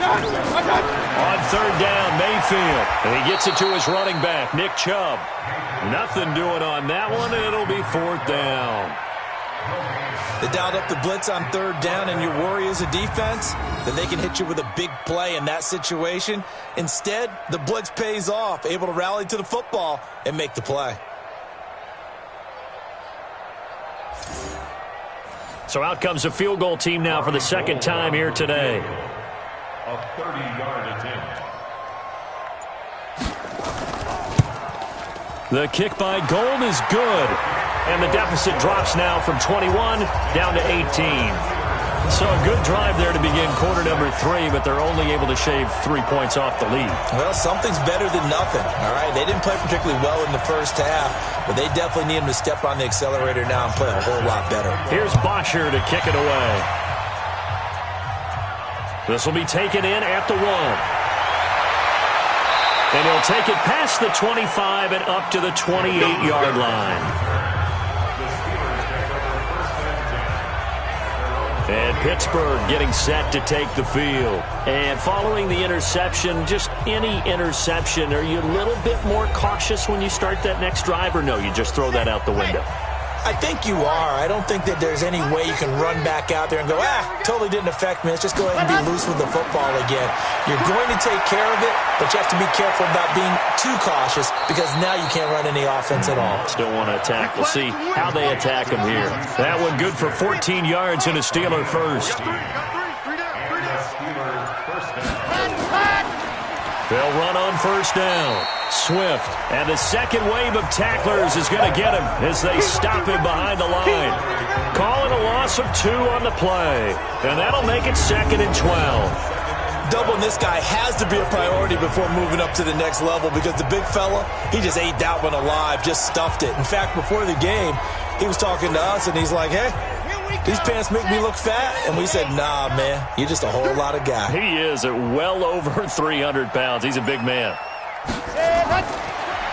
On third down, Mayfield. And he gets it to his running back, Nick Chubb. Nothing doing on that one, and it'll be 4th down. They dialed up the blitz on third down, and your worry as a defense, then they can hit you with a big play in that situation. Instead, the blitz pays off, able to rally to the football and make the play. So out comes a field goal team now for the second time here today. A 30-yard attempt. The kick by Gold is good. And the deficit drops now from 21 down to 18. So a good drive there to begin quarter number 3, but they're only able to shave 3 points off the lead. Well, something's better than nothing, all right? They didn't play particularly well in the first half, but they definitely need them to step on the accelerator now and play a whole lot better. Here's Bosher to kick it away. This will be taken in at the 1. And he'll take it past the 25 and up to the 28-yard line. And Pittsburgh getting set to take the field. And following the interception, just any interception, are you a little bit more cautious when you start that next drive, or no, you just throw that out the window? I think you are. I don't think that there's any way you can run back out there and go, totally didn't affect me. Let's just go ahead and be loose with the football again. You're going to take care of it, but you have to be careful about being too cautious because now you can't run any offense at all. Still want to attack. We'll see how they attack him here. That one good for 14 yards and a Steeler first. They'll run on first down. Swift, and the second wave of tacklers is going to get him as they stop him behind the line. Calling a loss of 2 on the play, and that'll make it 2nd and 12. Doubling this guy has to be a priority before moving up to the next level because the big fella, he just ate that one alive, just stuffed it. In fact, before the game, he was talking to us, and he's like, hey, these pants make me look fat. And we said, nah, man, you're just a whole lot of guy. He is at well over 300 pounds. He's a big man.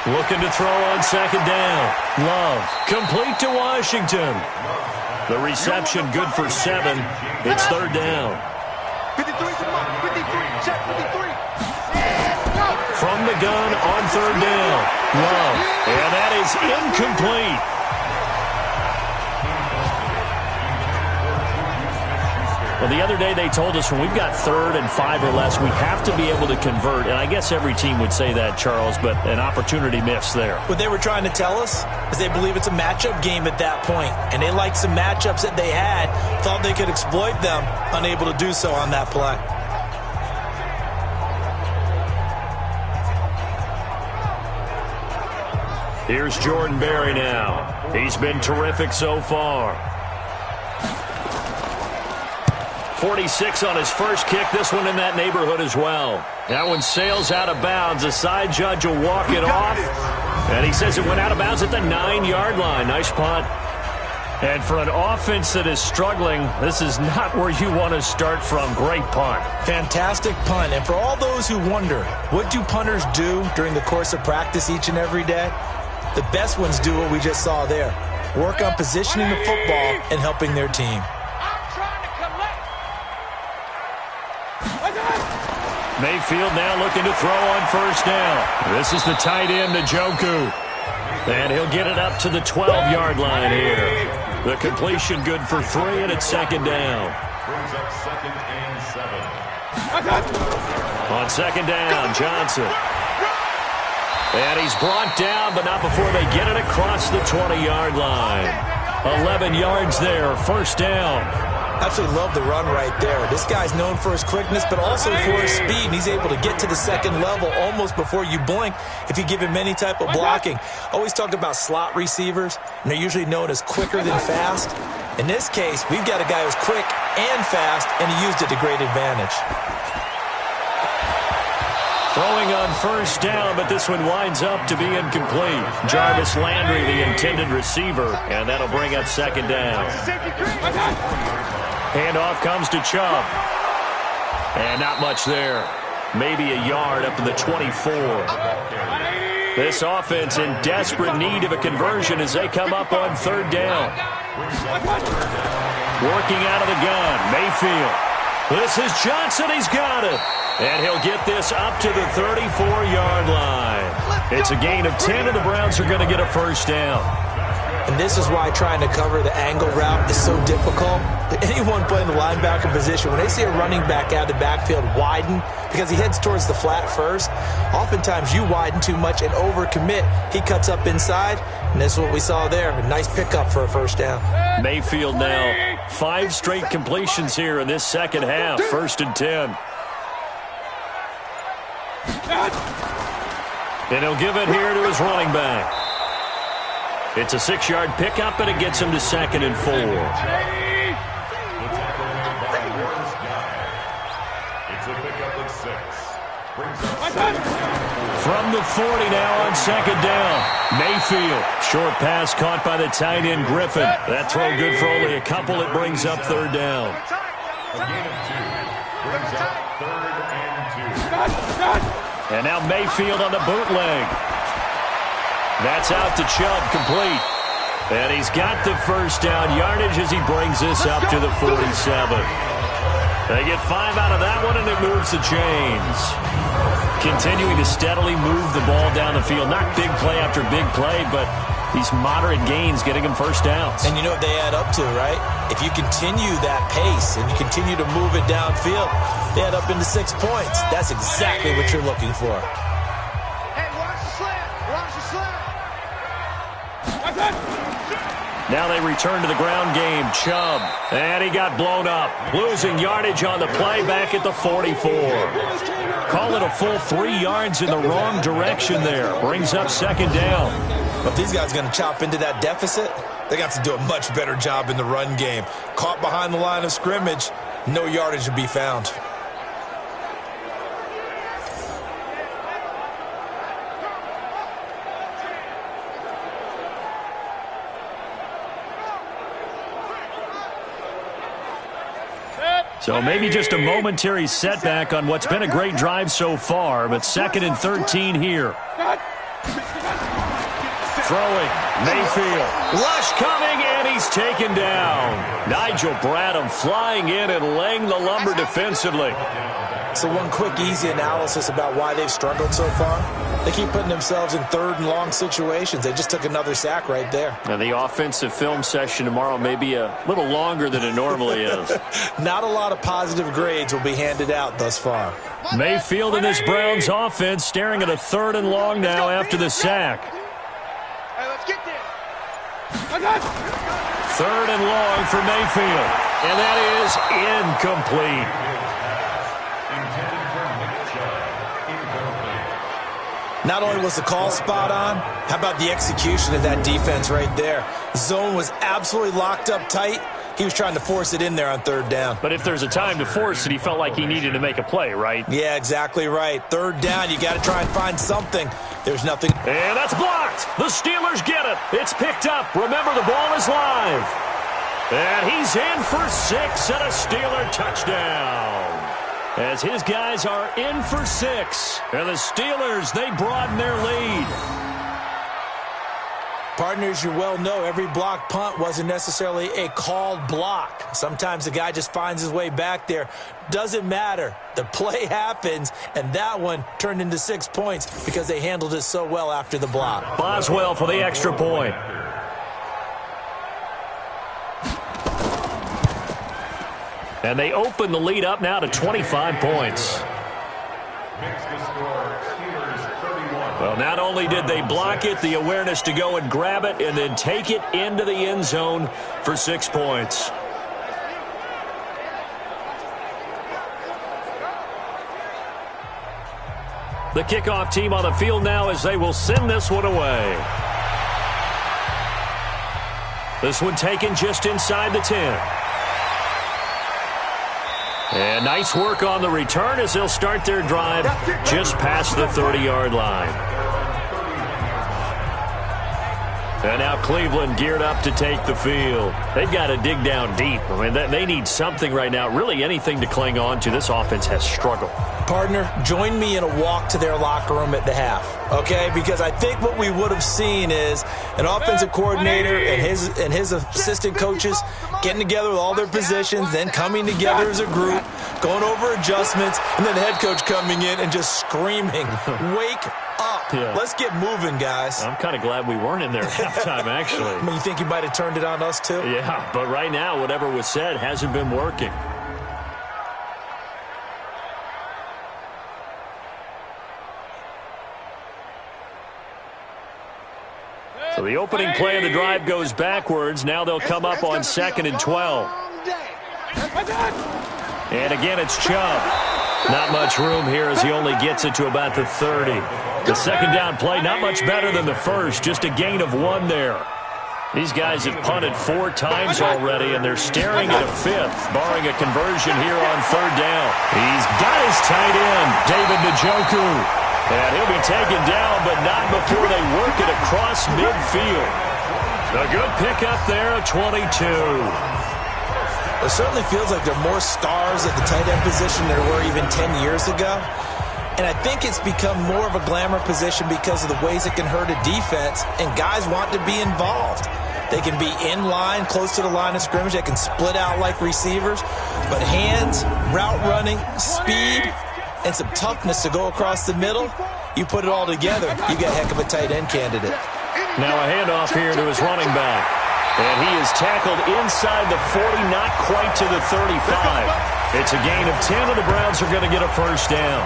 Looking to throw on second down. Love, complete to Washington. The reception good for 7. It's third down. 53's a mark. 53, check 53. From the gun on third down. Love, and that is incomplete. Well, the other day they told us when we've got 3rd and 5 or less, we have to be able to convert. And I guess every team would say that, Charles, but an opportunity missed there. What they were trying to tell us is they believe it's a matchup game at that point. And they liked some matchups that they had, thought they could exploit them, unable to do so on that play. Here's Jordan Berry now. He's been terrific so far. 46 on his first kick. This one in that neighborhood as well. That one sails out of bounds. The side judge will walk it off. And he says it went out of bounds at the 9-yard line. Nice punt. And for an offense that is struggling, this is not where you want to start from. Great punt. Fantastic punt. And for all those who wonder, what do punters do during the course of practice each and every day? The best ones do what we just saw there. Work on positioning the football and helping their team. Mayfield now looking to throw on first down. This is the tight end, Njoku. And he'll get it up to the 12-yard line here. The completion good for 3, and it's second down. Brings up 2nd and 7. On second down, Johnson. And he's brought down, but not before they get it across the 20-yard line. 11 yards there, first down. Absolutely love the run right there. This guy's known for his quickness, but also for his speed. And he's able to get to the second level almost before you blink if you give him any type of blocking. Always talk about slot receivers, and they're usually known as quicker than fast. In this case, we've got a guy who's quick and fast, and he used it to great advantage. Throwing on first down, but this one winds up to be incomplete. Jarvis Landry, the intended receiver, and that'll bring up second down. Handoff comes to Chubb. And not much there. Maybe a yard up to the 24. This offense in desperate need of a conversion as they come up on third down. Working out of the gun, Mayfield. This is Johnson, he's got it. And he'll get this up to the 34-yard line. It's a gain of 10, and the Browns are going to get a first down. And this is why trying to cover the angle route is so difficult. Anyone playing the linebacker position, when they see a running back out of the backfield widen because he heads towards the flat first, oftentimes you widen too much and overcommit. He cuts up inside, and this is what we saw there. A nice pickup for a first down. Mayfield now 5 straight completions here in this second half. 1st and 10. And he'll give it here to his running back. It's a 6-yard pickup, and it gets him to 2nd and 4. It's a pickup of 6. From the 40 now on second down. Mayfield. Short pass caught by the tight end Griffin. That throw good for only a couple. It brings up third down. A gain of 2. Brings up 3rd and 2. And now Mayfield on the bootleg. That's out to Chubb, complete. And he's got the first down yardage as he brings this up to the 47. They get 5 out of that one, and it moves the chains. Continuing to steadily move the ball down the field. Not big play after big play, but These moderate gains getting him first downs. And you know what they add up to, right? If you continue that pace and you continue to move it downfield, they add up into 6 points. That's exactly what you're looking for. Hey, watch the slant. Watch the slant. Now they return to the ground game. Chubb. And he got blown up. Losing yardage on the play back at the 44. Call it a full 3 yards in the wrong direction there. Brings up second down. But if these guys are going to chop into that deficit, they got to do a much better job in the run game. Caught behind the line of scrimmage, no yardage to be found. So maybe just a momentary setback on what's been a great drive so far, but 2nd and 13 here. Throwing, Mayfield. Rush coming, and he's taken down. Nigel Bradham flying in and laying the lumber defensively. So one quick, easy analysis about why they've struggled so far. They keep putting themselves in 3rd and long situations. They just took another sack right there. Now the offensive film session tomorrow may be a little longer than it normally is. Not a lot of positive grades will be handed out thus far. Mayfield and this Browns offense staring at a 3rd and long now after the sack. Hey, let's get there. 3rd and long for Mayfield. And that is incomplete. Not only was the call spot on, how about the execution of that defense right there? Zone was absolutely locked up tight. He was trying to force it in there on 3rd down. But if there's a time to force it, he felt like he needed to make a play, right? Yeah, exactly right. 3rd down, you got to try and find something. There's nothing. And that's blocked. The Steelers get it. It's picked up. Remember, the ball is live. And he's in for 6 and a Steeler touchdown. As his guys are in for 6. And the Steelers, they broaden their lead. Partners, you well know every block punt wasn't necessarily a called block. Sometimes the guy just finds his way back there. Doesn't matter. The play happens, and that one turned into 6 points because they handled it so well after the block. Boswell for the extra point. And they open the lead up now to 25 points. Well, not only did they block it, the awareness to go and grab it and then take it into the end zone for 6 points. The kickoff team on the field now as they will send this one away. This one taken just inside the 10. And nice work on the return as they'll start their drive just past the 30-yard line. And now Cleveland geared up to take the field. They've got to dig down deep. I mean, they need something right now, really anything to cling on to. This offense has struggled. Partner, join me in a walk to their locker room at the half, okay? Because I think what we would have seen is an offensive coordinator and his assistant coaches getting together with all their positions, then coming together as a group, going over adjustments, and then the head coach coming in and just screaming, "Wake up. Yeah. Let's get moving, guys." I'm kind of glad we weren't in there at halftime, actually. I mean, you think you might have turned it on us, too? Yeah, but right now, whatever was said hasn't been working. So the opening play of the drive goes backwards. Now they'll come up on 2nd and 12. And again, it's Chubb. Not much room here as he only gets it to about the 30. The second down play, not much better than the first. Just a gain of 1 there. These guys have punted 4 times already, and they're staring at a 5th, barring a conversion here on 3rd down. He's got his tight end, David Njoku. And he'll be taken down, but not before they work it across midfield. A good pickup there at 22. It certainly feels like there are more stars at the tight end position than there were even 10 years ago. And I think it's become more of a glamour position because of the ways it can hurt a defense, and guys want to be involved. They can be in line, close to the line of scrimmage. They can split out like receivers. But hands, route running, speed, and some toughness to go across the middle, you put it all together, you got a heck of a tight end candidate. Now a handoff here to his running back. And he is tackled inside the 40, not quite to the 35. It's a gain of 10, and the Browns are going to get a first down.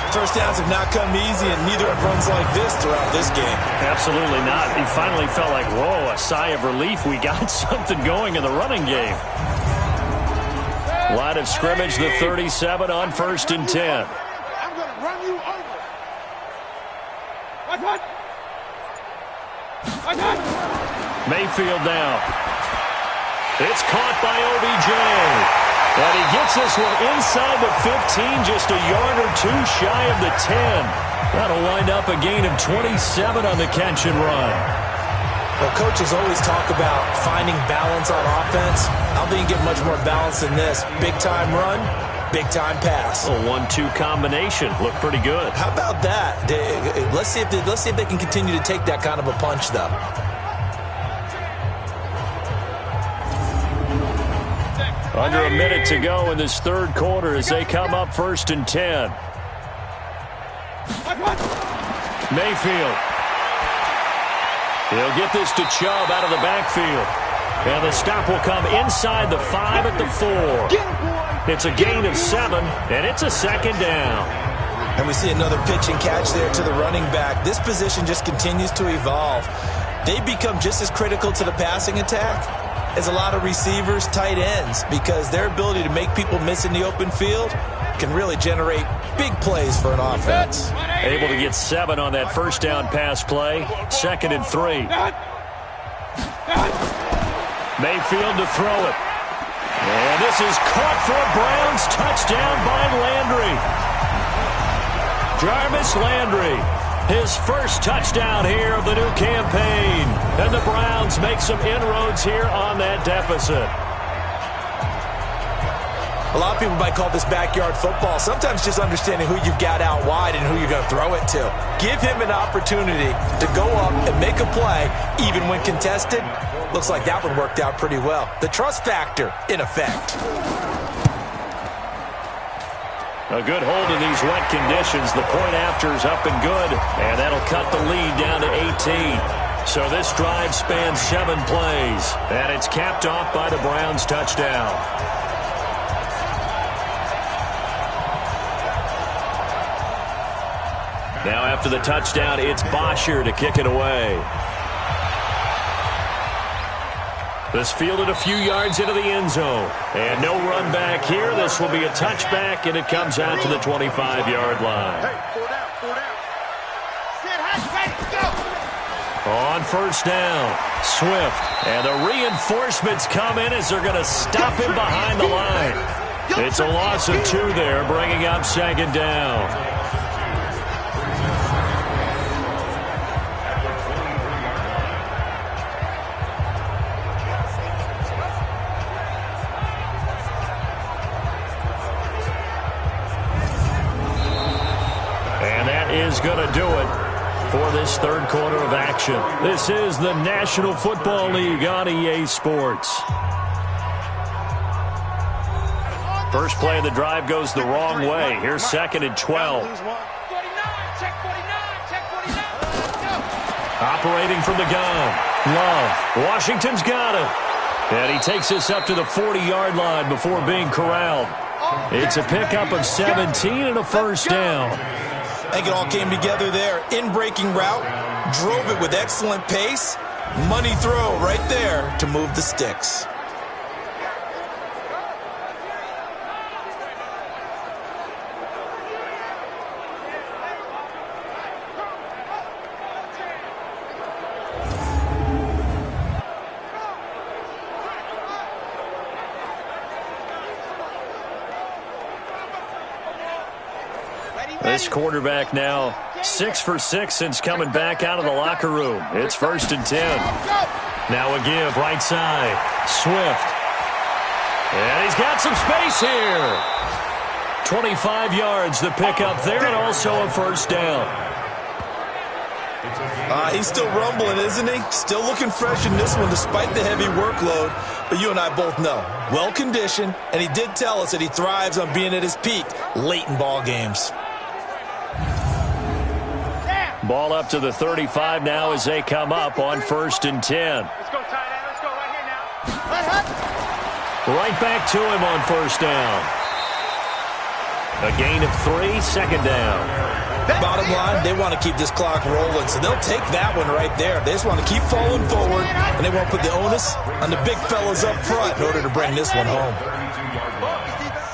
First downs have not come easy, and neither have runs like this throughout this game. Absolutely not. He finally felt like, whoa, a sigh of relief. We got something going in the running game. Line of scrimmage, the 37 on 1st and 10. I'm going to run you over. What? Mayfield down. It's caught by OBJ. And he gets this one inside the 15, just a yard or two shy of the 10. That'll wind up a gain of 27 on the catch and run. Well, coaches always talk about finding balance on offense. I don't think you get much more balance than this. Big-time run, big-time pass. A 1-2 combination. Looked pretty good. How about that? Let's see if they can continue to take that kind of a punch, though. Under a minute to go in this third quarter as they come up 1st and 10. Mayfield. He'll get this to Chubb out of the backfield. And the stop will come inside the 5 at the 4. It's a gain of 7, and it's a second down. And we see another pitch and catch there to the running back. This position just continues to evolve. They become just as critical to the passing attack as a lot of receivers, tight ends, because their ability to make people miss in the open field can really generate big plays for an offense. Able to get 7 on that first down pass play. 2nd and 3. Mayfield to throw it. And this is caught for a Browns touchdown by Landry. Jarvis Landry, his first touchdown here of the new campaign. And the Browns make some inroads here on that deficit. A lot of people might call this backyard football. Sometimes just understanding who you've got out wide and who you're going to throw it to. Give him an opportunity to go up and make a play, even when contested. Looks like that one worked out pretty well. The trust factor in effect. A good hold in these wet conditions. The point after is up and good, and that'll cut the lead down to 18. So this drive spans 7 plays, and it's capped off by the Browns' touchdown. Now after the touchdown, it's Bosher to kick it away. This fielded a few yards into the end zone. And no run back here. This will be a touchback, and it comes out to the 25-yard line. Hey, 4 down, 4 down. Sit high, go. On first down, Swift. And the reinforcements come in as they're going to stop him behind the line. It's a loss of 2 there, bringing up 2nd down. Is going to do it for this third quarter of action. This is the National Football League on EA Sports. First play of the drive goes the wrong way. Here's 2nd and 12. 49, check 49, Operating from the gun. Love. Washington's got it. And he takes this up to the 40-yard line before being corralled. It's a pickup of 17 and a first down. I think it all came together there. In-breaking route, drove it with excellent pace. Money throw right there to move the sticks. This quarterback now 6 for 6 since coming back out of the locker room. It's 1st and 10. Now a give right side. Swift. And he's got some space here. 25 yards the pickup there, and also a first down. He's still rumbling, isn't he? Still looking fresh in this one despite the heavy workload. But you and I both know, well-conditioned, and he did tell us that he thrives on being at his peak late in ball games. Ball up to the 35 now as they come up on 1st and 10. Let's go, tight end. Let's go right here now. Right back to him on 1st down. A gain of 3, 2nd down. Bottom line, they want to keep this clock rolling, so they'll take that one right there. They just want to keep falling forward, and they won't put the onus on the big fellas up front in order to bring this one home.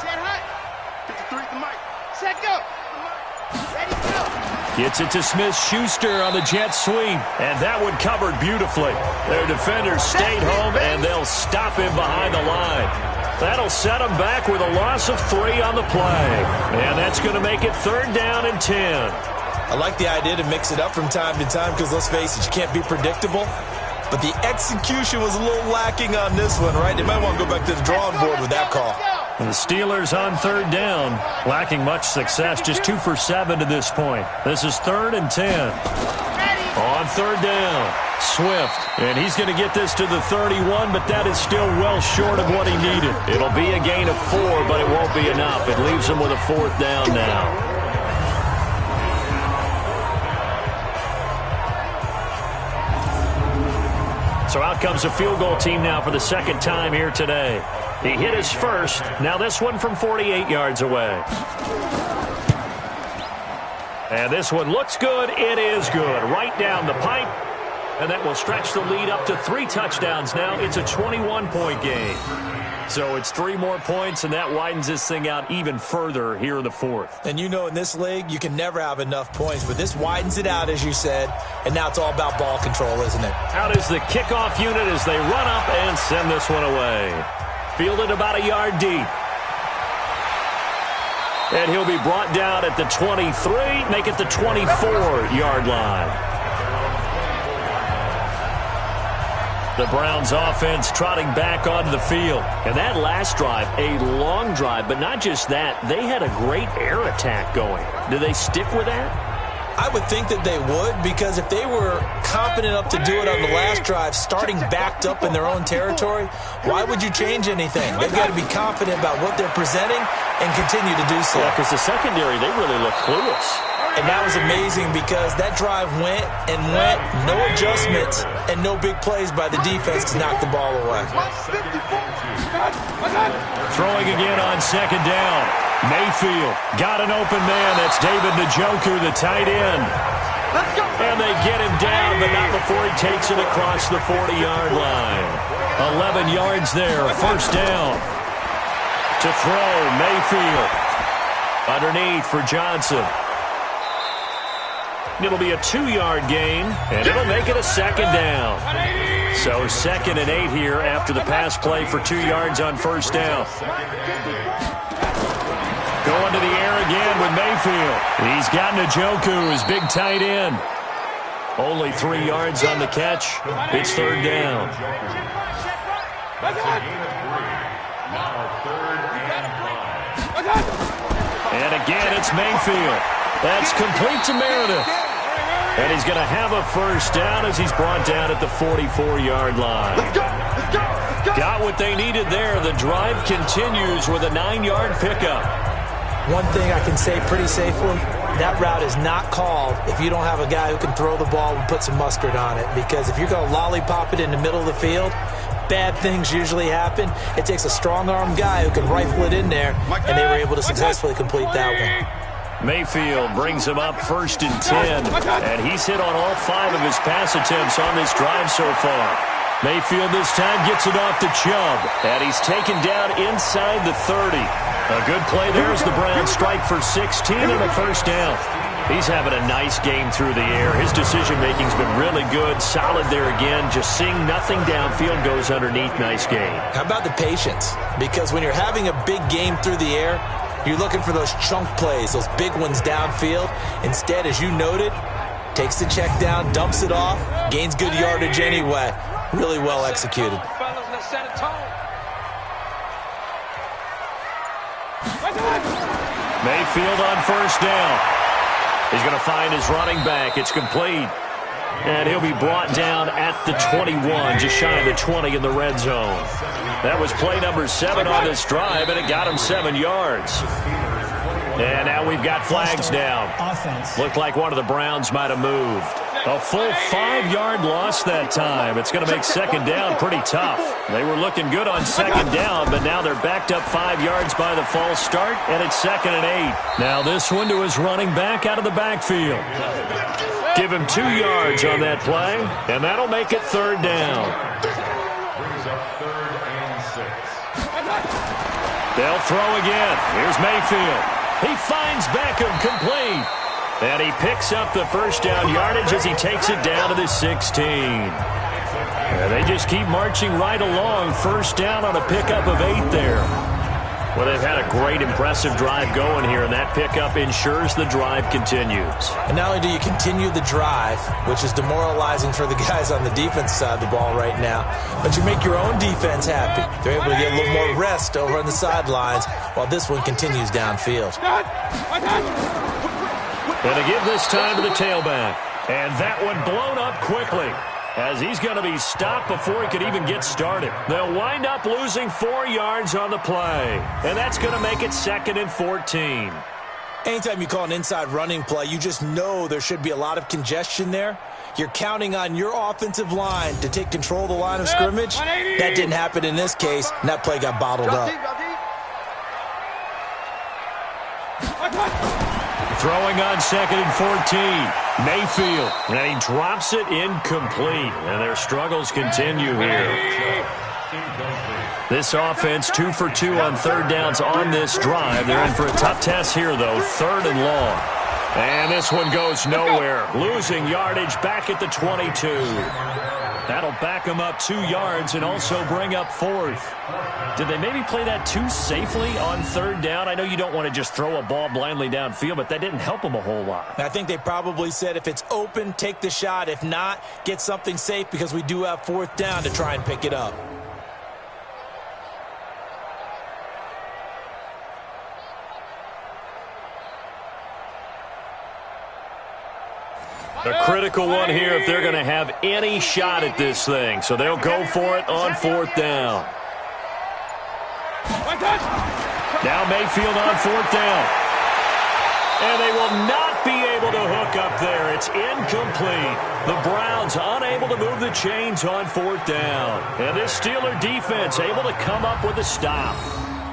Set high. 53 the mic. Set go. Ready, go. Gets it to Smith-Schuster on the jet sweep, and that one covered beautifully. Their defenders stayed home, and they'll stop him behind the line. That'll set them back with a loss of 3 on the play. And that's going to make it 3rd down and 10. I like the idea to mix it up from time to time because, let's face it, you can't be predictable. But the execution was a little lacking on this one, right? They might want to go back to the drawing board with that call. And the Steelers on 3rd down, lacking much success, just 2 for 7 to this point. This is 3rd and 10. On 3rd down, Swift, and he's going to get this to the 31, but that is still well short of what he needed. It'll be a gain of 4, but it won't be enough. It leaves him with a 4th down now. So out comes a field goal team now for the 2nd time here today. He hit his first. Now this one from 48 yards away. And this one looks good. It is good. Right down the pipe. And that will stretch the lead up to 3 touchdowns now. It's a 21-point game. So it's 3 more points, and that widens this thing out even further here in the 4th. And you know in this league, you can never have enough points, but this widens it out, as you said, and now it's all about ball control, isn't it? Out is the kickoff unit as they run up and send this one away. Fielded about a yard deep. And he'll be brought down at the 23, make it the 24-yard line. The Browns offense trotting back onto the field. And that last drive, a long drive, but not just that. They had a great air attack going. Do they stick with that? I would think that they would, because if they were confident enough to do it on the last drive, starting backed up in their own territory, why would you change anything? They've got to be confident about what they're presenting and continue to do so. Yeah, because the secondary, they really look clueless. And that was amazing because that drive went and went, no adjustments, and no big plays by the defense to knock the ball away. Throwing again on 2nd down. Mayfield got an open man. That's David Njoku, the tight end. And they get him down, but not before he takes it across the 40-yard line. 11 yards there, 1st down. To throw, Mayfield. Underneath for Johnson. It'll be a 2-yard gain, and it'll make it a 2nd down. So 2nd and 8 here after the pass play for 2 yards on 1st down. Going to the air again with Mayfield. He's got Njoku, his big tight end. Only 3 yards on the catch. It's 3rd down. And again, it's Mayfield. That's complete to Meredith. And he's going to have a 1st down as he's brought down at the 44-yard line. Got what they needed there. The drive continues with a 9-yard pickup. One thing I can say pretty safely, that route is not called if you don't have a guy who can throw the ball and put some mustard on it. Because if you're going to lollipop it in the middle of the field, bad things usually happen. It takes a strong-arm guy who can rifle it in there, and they were able to successfully complete that one. Mayfield brings him up 1st and 10, and he's hit on all 5 of his pass attempts on this drive so far. Mayfield this time gets it off to Chubb, and he's taken down inside the 30. A good play there as the Browns strike for 16 and a 1st down. He's having a nice game through the air. His decision-making's been really good, solid there again. Just seeing nothing downfield goes underneath. Nice game. How about the patience? Because when you're having a big game through the air, you're looking for those chunk plays, those big ones downfield. Instead, as you noted, takes the check down, dumps it off, gains good yardage anyway. Really well executed. Mayfield on 1st down. He's going to find his running back. It's complete. And he'll be brought down at the 21, just shy of the 20 in the red zone. That was play number 7 on this drive, and it got him 7 yards. And now we've got flags down. Offense. Looked like one of the Browns might have moved. A full 5-yard loss that time. It's going to make second down pretty tough. They were looking good on second down, but now they're backed up 5 yards by the false start, and it's 2nd and 8. Now this one to his running back out of the backfield. Give him 2 yards on that play, and that'll make it 3rd down. Brings up 3rd and 6. They'll throw again. Here's Mayfield. He finds Beckham complete. And he picks up the first down yardage as he takes it down to the 16. And they just keep marching right along. First down on a pickup of 8 there. Well, they've had a great, impressive drive going here, and that pickup ensures the drive continues. And not only do you continue the drive, which is demoralizing for the guys on the defense side of the ball right now, but you make your own defense happy. They're able to get a little more rest over on the sidelines while this one continues downfield. And to give this time to the tailback. And that one blown up quickly as he's going to be stopped before he could even get started. They'll wind up losing 4 yards on the play. And that's going to make it 2nd and 14. Anytime you call an inside running play, you just know there should be a lot of congestion there. You're counting on your offensive line to take control of the line of scrimmage. That didn't happen in this case, and that play got bottled up. Throwing on 2nd and 14. Mayfield. And he drops it incomplete. And their struggles continue here. This offense 2 for 2 on 3rd downs on this drive. They're in for a tough test here, though. 3rd and long. And this one goes nowhere. Losing yardage back at the 22. That'll back them up 2 yards and also bring up 4th. Did they maybe play that too safely on 3rd down? I know you don't want to just throw a ball blindly downfield, but that didn't help them a whole lot. I think they probably said if it's open, take the shot. If not, get something safe because we do have 4th down to try and pick it up. A critical one here if they're going to have any shot at this thing. So they'll go for it on 4th down. Now Mayfield on 4th down. And they will not be able to hook up there. It's incomplete. The Browns unable to move the chains on 4th down. And this Steeler defense able to come up with a stop.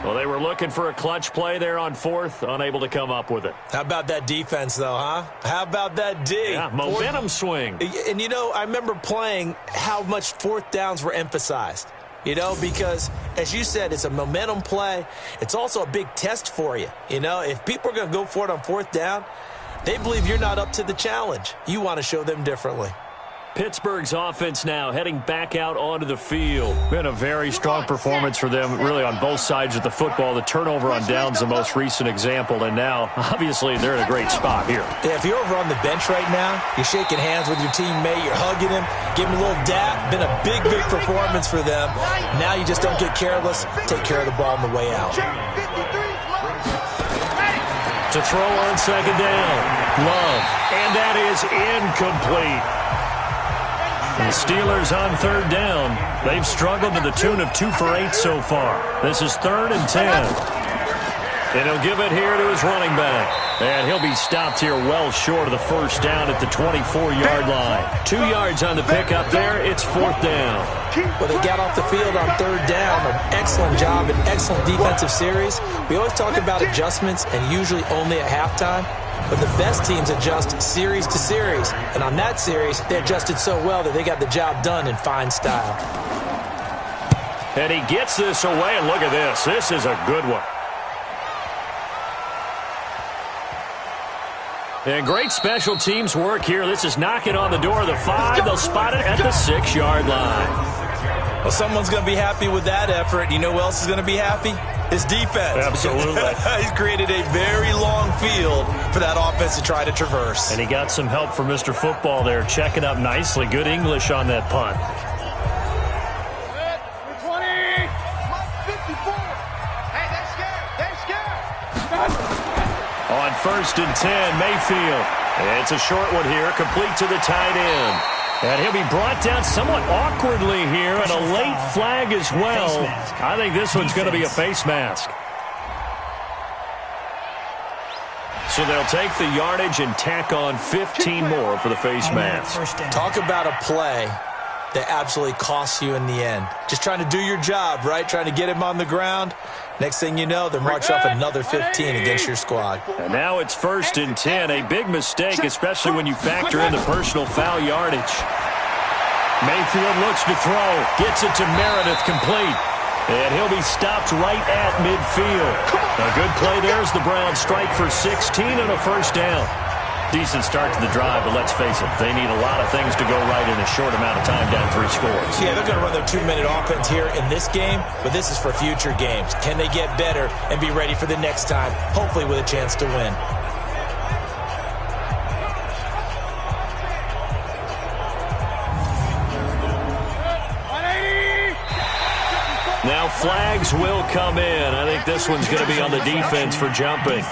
Well, they were looking for a clutch play there on 4th, unable to come up with it. How about that defense, though, huh? How about that D? Yeah, momentum swing. And, you know, I remember playing how much 4th downs were emphasized. You know, because, as you said, it's a momentum play. It's also a big test for you. You know, if people are going to go for it on 4th down, they believe you're not up to the challenge. You want to show them differently. Pittsburgh's offense now heading back out onto the field. Been a very strong performance for them, really, on both sides of the football. The turnover on downs the most recent example, and now, obviously, they're in a great spot here. Yeah, if you're over on the bench right now, you're shaking hands with your teammate, you're hugging him, giving him a little dap. Been a big, big performance for them. Now you just don't get careless. Take care of the ball on the way out. To throw on 2nd down. Love. And that is incomplete. The Steelers on 3rd down. They've struggled to the tune of 2 for 8 so far. This is 3rd and 10. And he'll give it here to his running back. And he'll be stopped here well short of the first down at the 24-yard line. 2 yards on the pickup there. It's 4th down. Well, they got off the field on 3rd down. An excellent job, an excellent defensive series. We always talk about adjustments, and usually only at halftime. But the best teams adjust series to series. And on that series, they adjusted so well that they got the job done in fine style. And he gets this away, and look at this. This is a good one. And great special teams work here. This is knocking on the door of the 5. They'll spot it at the 6-yard line. Well, someone's going to be happy with that effort. You know who else is going to be happy? His defense. Absolutely. He's created a very long field for that offense to try to traverse. And he got some help from Mr. Football there, checking up nicely. Good English on that punt. 20. 54. Hey, they're scared. On 1st and 10, Mayfield. It's a short one here, complete to the tight end. And he'll be brought down somewhat awkwardly here, and a late flag as well. I think this one's going to be a face mask. So they'll take the yardage and tack on 15 more for the face mask. Talk about a play that absolutely costs you in the end. Just trying to do your job, right? Trying to get him on the ground. Next thing you know, they're marching off another 15 against your squad. And now it's 1st and 10. A big mistake, especially when you factor in the personal foul yardage. Mayfield looks to throw. Gets it to Meredith, complete. And he'll be stopped right at midfield. A good play there as the Browns strike for 16 and a first down. Decent start to the drive, but let's face it, they need a lot of things to go right in a short amount of time, down 3 scores. Yeah, they're going to run their 2-minute offense here in this game, but this is for future games. Can they get better and be ready for the next time, hopefully with a chance to win? Now flags will come in. I think this one's going to be on the defense for jumping.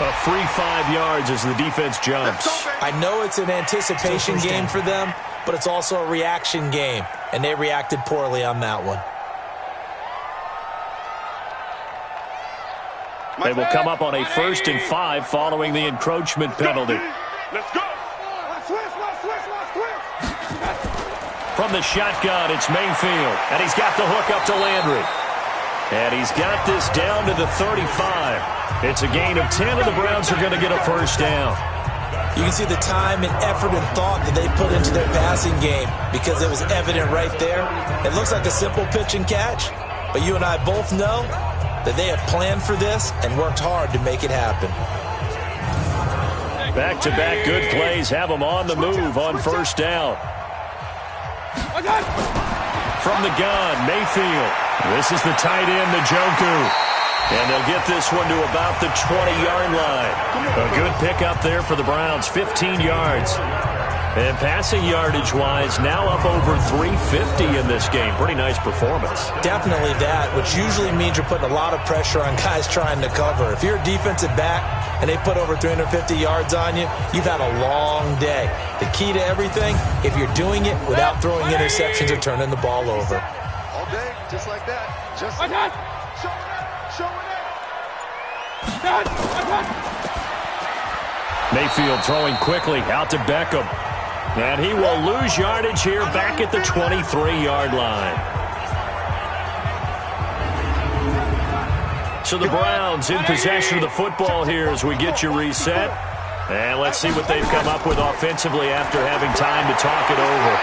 A free 5 yards as the defense jumps. I know it's an anticipation game for them, but it's also a reaction game, and they reacted poorly on that one. They will come up on a 1st and 5 following the encroachment penalty. Let's go. From the shotgun, it's Mayfield, and he's got the hook up to Landry. And he's got this down to the 35. It's a gain of 10, and the Browns are going to get a first down. You can see the time and effort and thought that they put into their passing game because it was evident right there. It looks like a simple pitch and catch, but you and I both know that they have planned for this and worked hard to make it happen. Back-to-back good plays have them on the move on first down. From the gun, Mayfield. This is the tight end, Njoku. And they'll get this one to about the 20-yard line. A good pickup there for the Browns, 15 yards. And passing yardage-wise, now up over 350 in this game. Pretty nice performance. Definitely that, which usually means you're putting a lot of pressure on guys trying to cover. If you're a defensive back and they put over 350 yards on you, you've had a long day. The key to everything, if you're doing it without throwing interceptions or turning the ball over. All day, just like that. Just like that. Mayfield throwing quickly out to Beckham. And he will lose yardage here back at the 23-yard line. So the Browns in possession of the football here as we get you reset. And let's see what they've come up with offensively after having time to talk it over.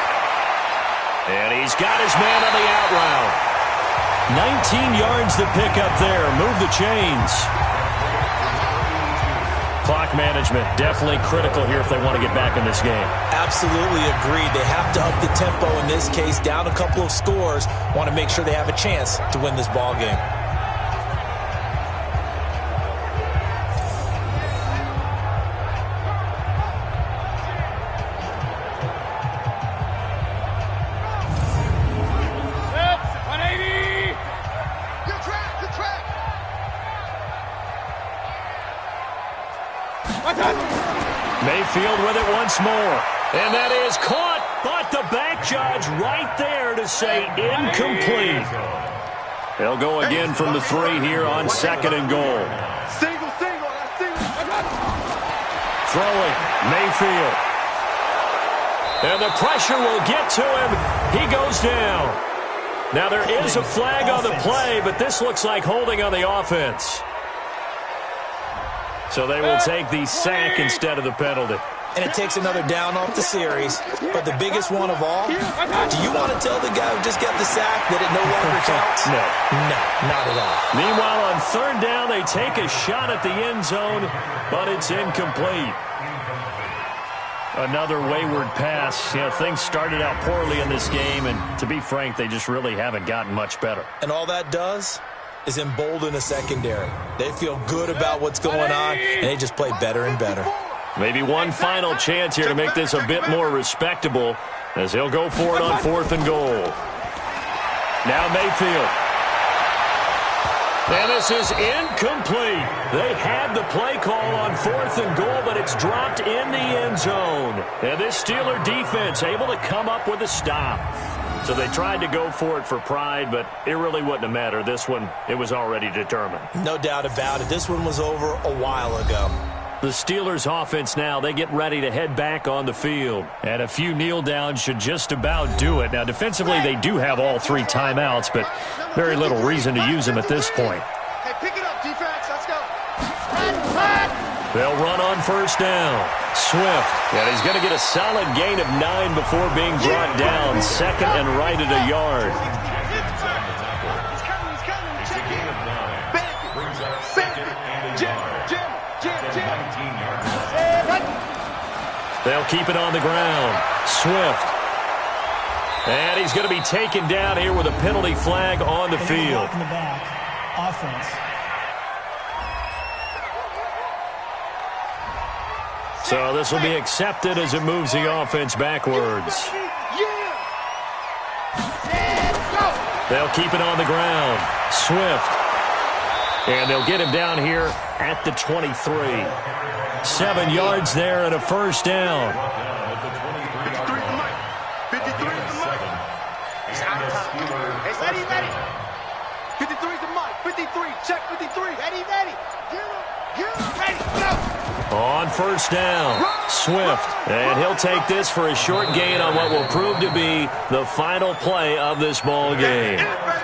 And he's got his man on the out route. 19 yards to pick up there. Move the chains. Clock management definitely critical here if they want to get back in this game. Absolutely agreed. They have to up the tempo in this case, down a couple of scores. Want to make sure they have a chance to win this ball game. Mayfield with it once more. And that is caught, but the back judge right there to say incomplete. They'll go again from the 3 here on 2nd and goal. Single. Throwing, Mayfield. And the pressure will get to him. He goes down. Now there is a flag on the play, but this looks like holding on the offense. So they will take the sack instead of the penalty. And it takes another down off the series. But the biggest one of all, do you want to tell the guy who just got the sack that it no longer counts? No. No, not at all. Meanwhile, on 3rd down, they take a shot at the end zone, but it's incomplete. Another wayward pass. You know, things started out poorly in this game, and to be frank, they just really haven't gotten much better. And all that does is embolden the secondary. They feel good about what's going on, and they just play better and better. Maybe one final chance here to make this a bit more respectable as he'll go for it on 4th and goal. Now Mayfield. And this is incomplete. They had the play call on 4th and goal, but it's dropped in the end zone. And this Steeler defense able to come up with a stop. So they tried to go for it for pride, but it really wouldn't have mattered. This one, it was already determined. No doubt about it. This one was over a while ago. The Steelers offense now, they get ready to head back on the field. And a few kneel downs should just about do it. Now, defensively, they do have all 3 timeouts, but very little reason to use them at this point. Hey, pick it up, defense. Let's go. They'll run on first down. Swift. And he's going to get a solid gain of 9 before being brought down. Second and right at a yard. They'll keep it on the ground. Swift. And he's going to be taken down here with a penalty flag on the field. In the back. Offense. So this will be accepted as it moves the offense backwards. They'll keep it on the ground. Swift. And they'll get him down here at the 23. 7 yards there and a first down. 53 is the mic. 53 is the mic. Hey, ready. 53 is the mic. 53. Check 53. Ready. Get him. Ready. Go. On first down, Swift. And he'll take this for a short gain on what will prove to be the final play of this ball game.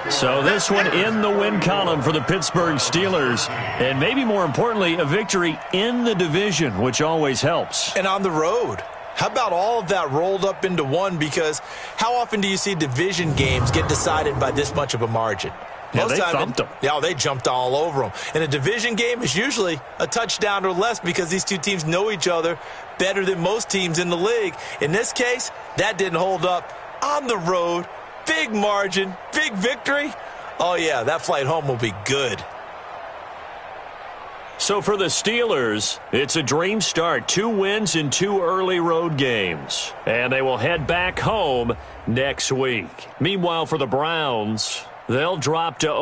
So this one in the win column for the Pittsburgh Steelers. And maybe more importantly, a victory in the division, which always helps. And on the road. How about all of that rolled up into one? Because how often do you see division games get decided by this much of a margin? Yeah, they thumped them. Yeah, they jumped all over them. And a division game is usually a touchdown or less because these two teams know each other better than most teams in the league. In this case, that didn't hold up. On the road, big margin, big victory. Oh, yeah, that flight home will be good. So for the Steelers, it's a dream start. 2 wins in 2 early road games. And they will head back home next week. Meanwhile, for the Browns, they'll drop to 0.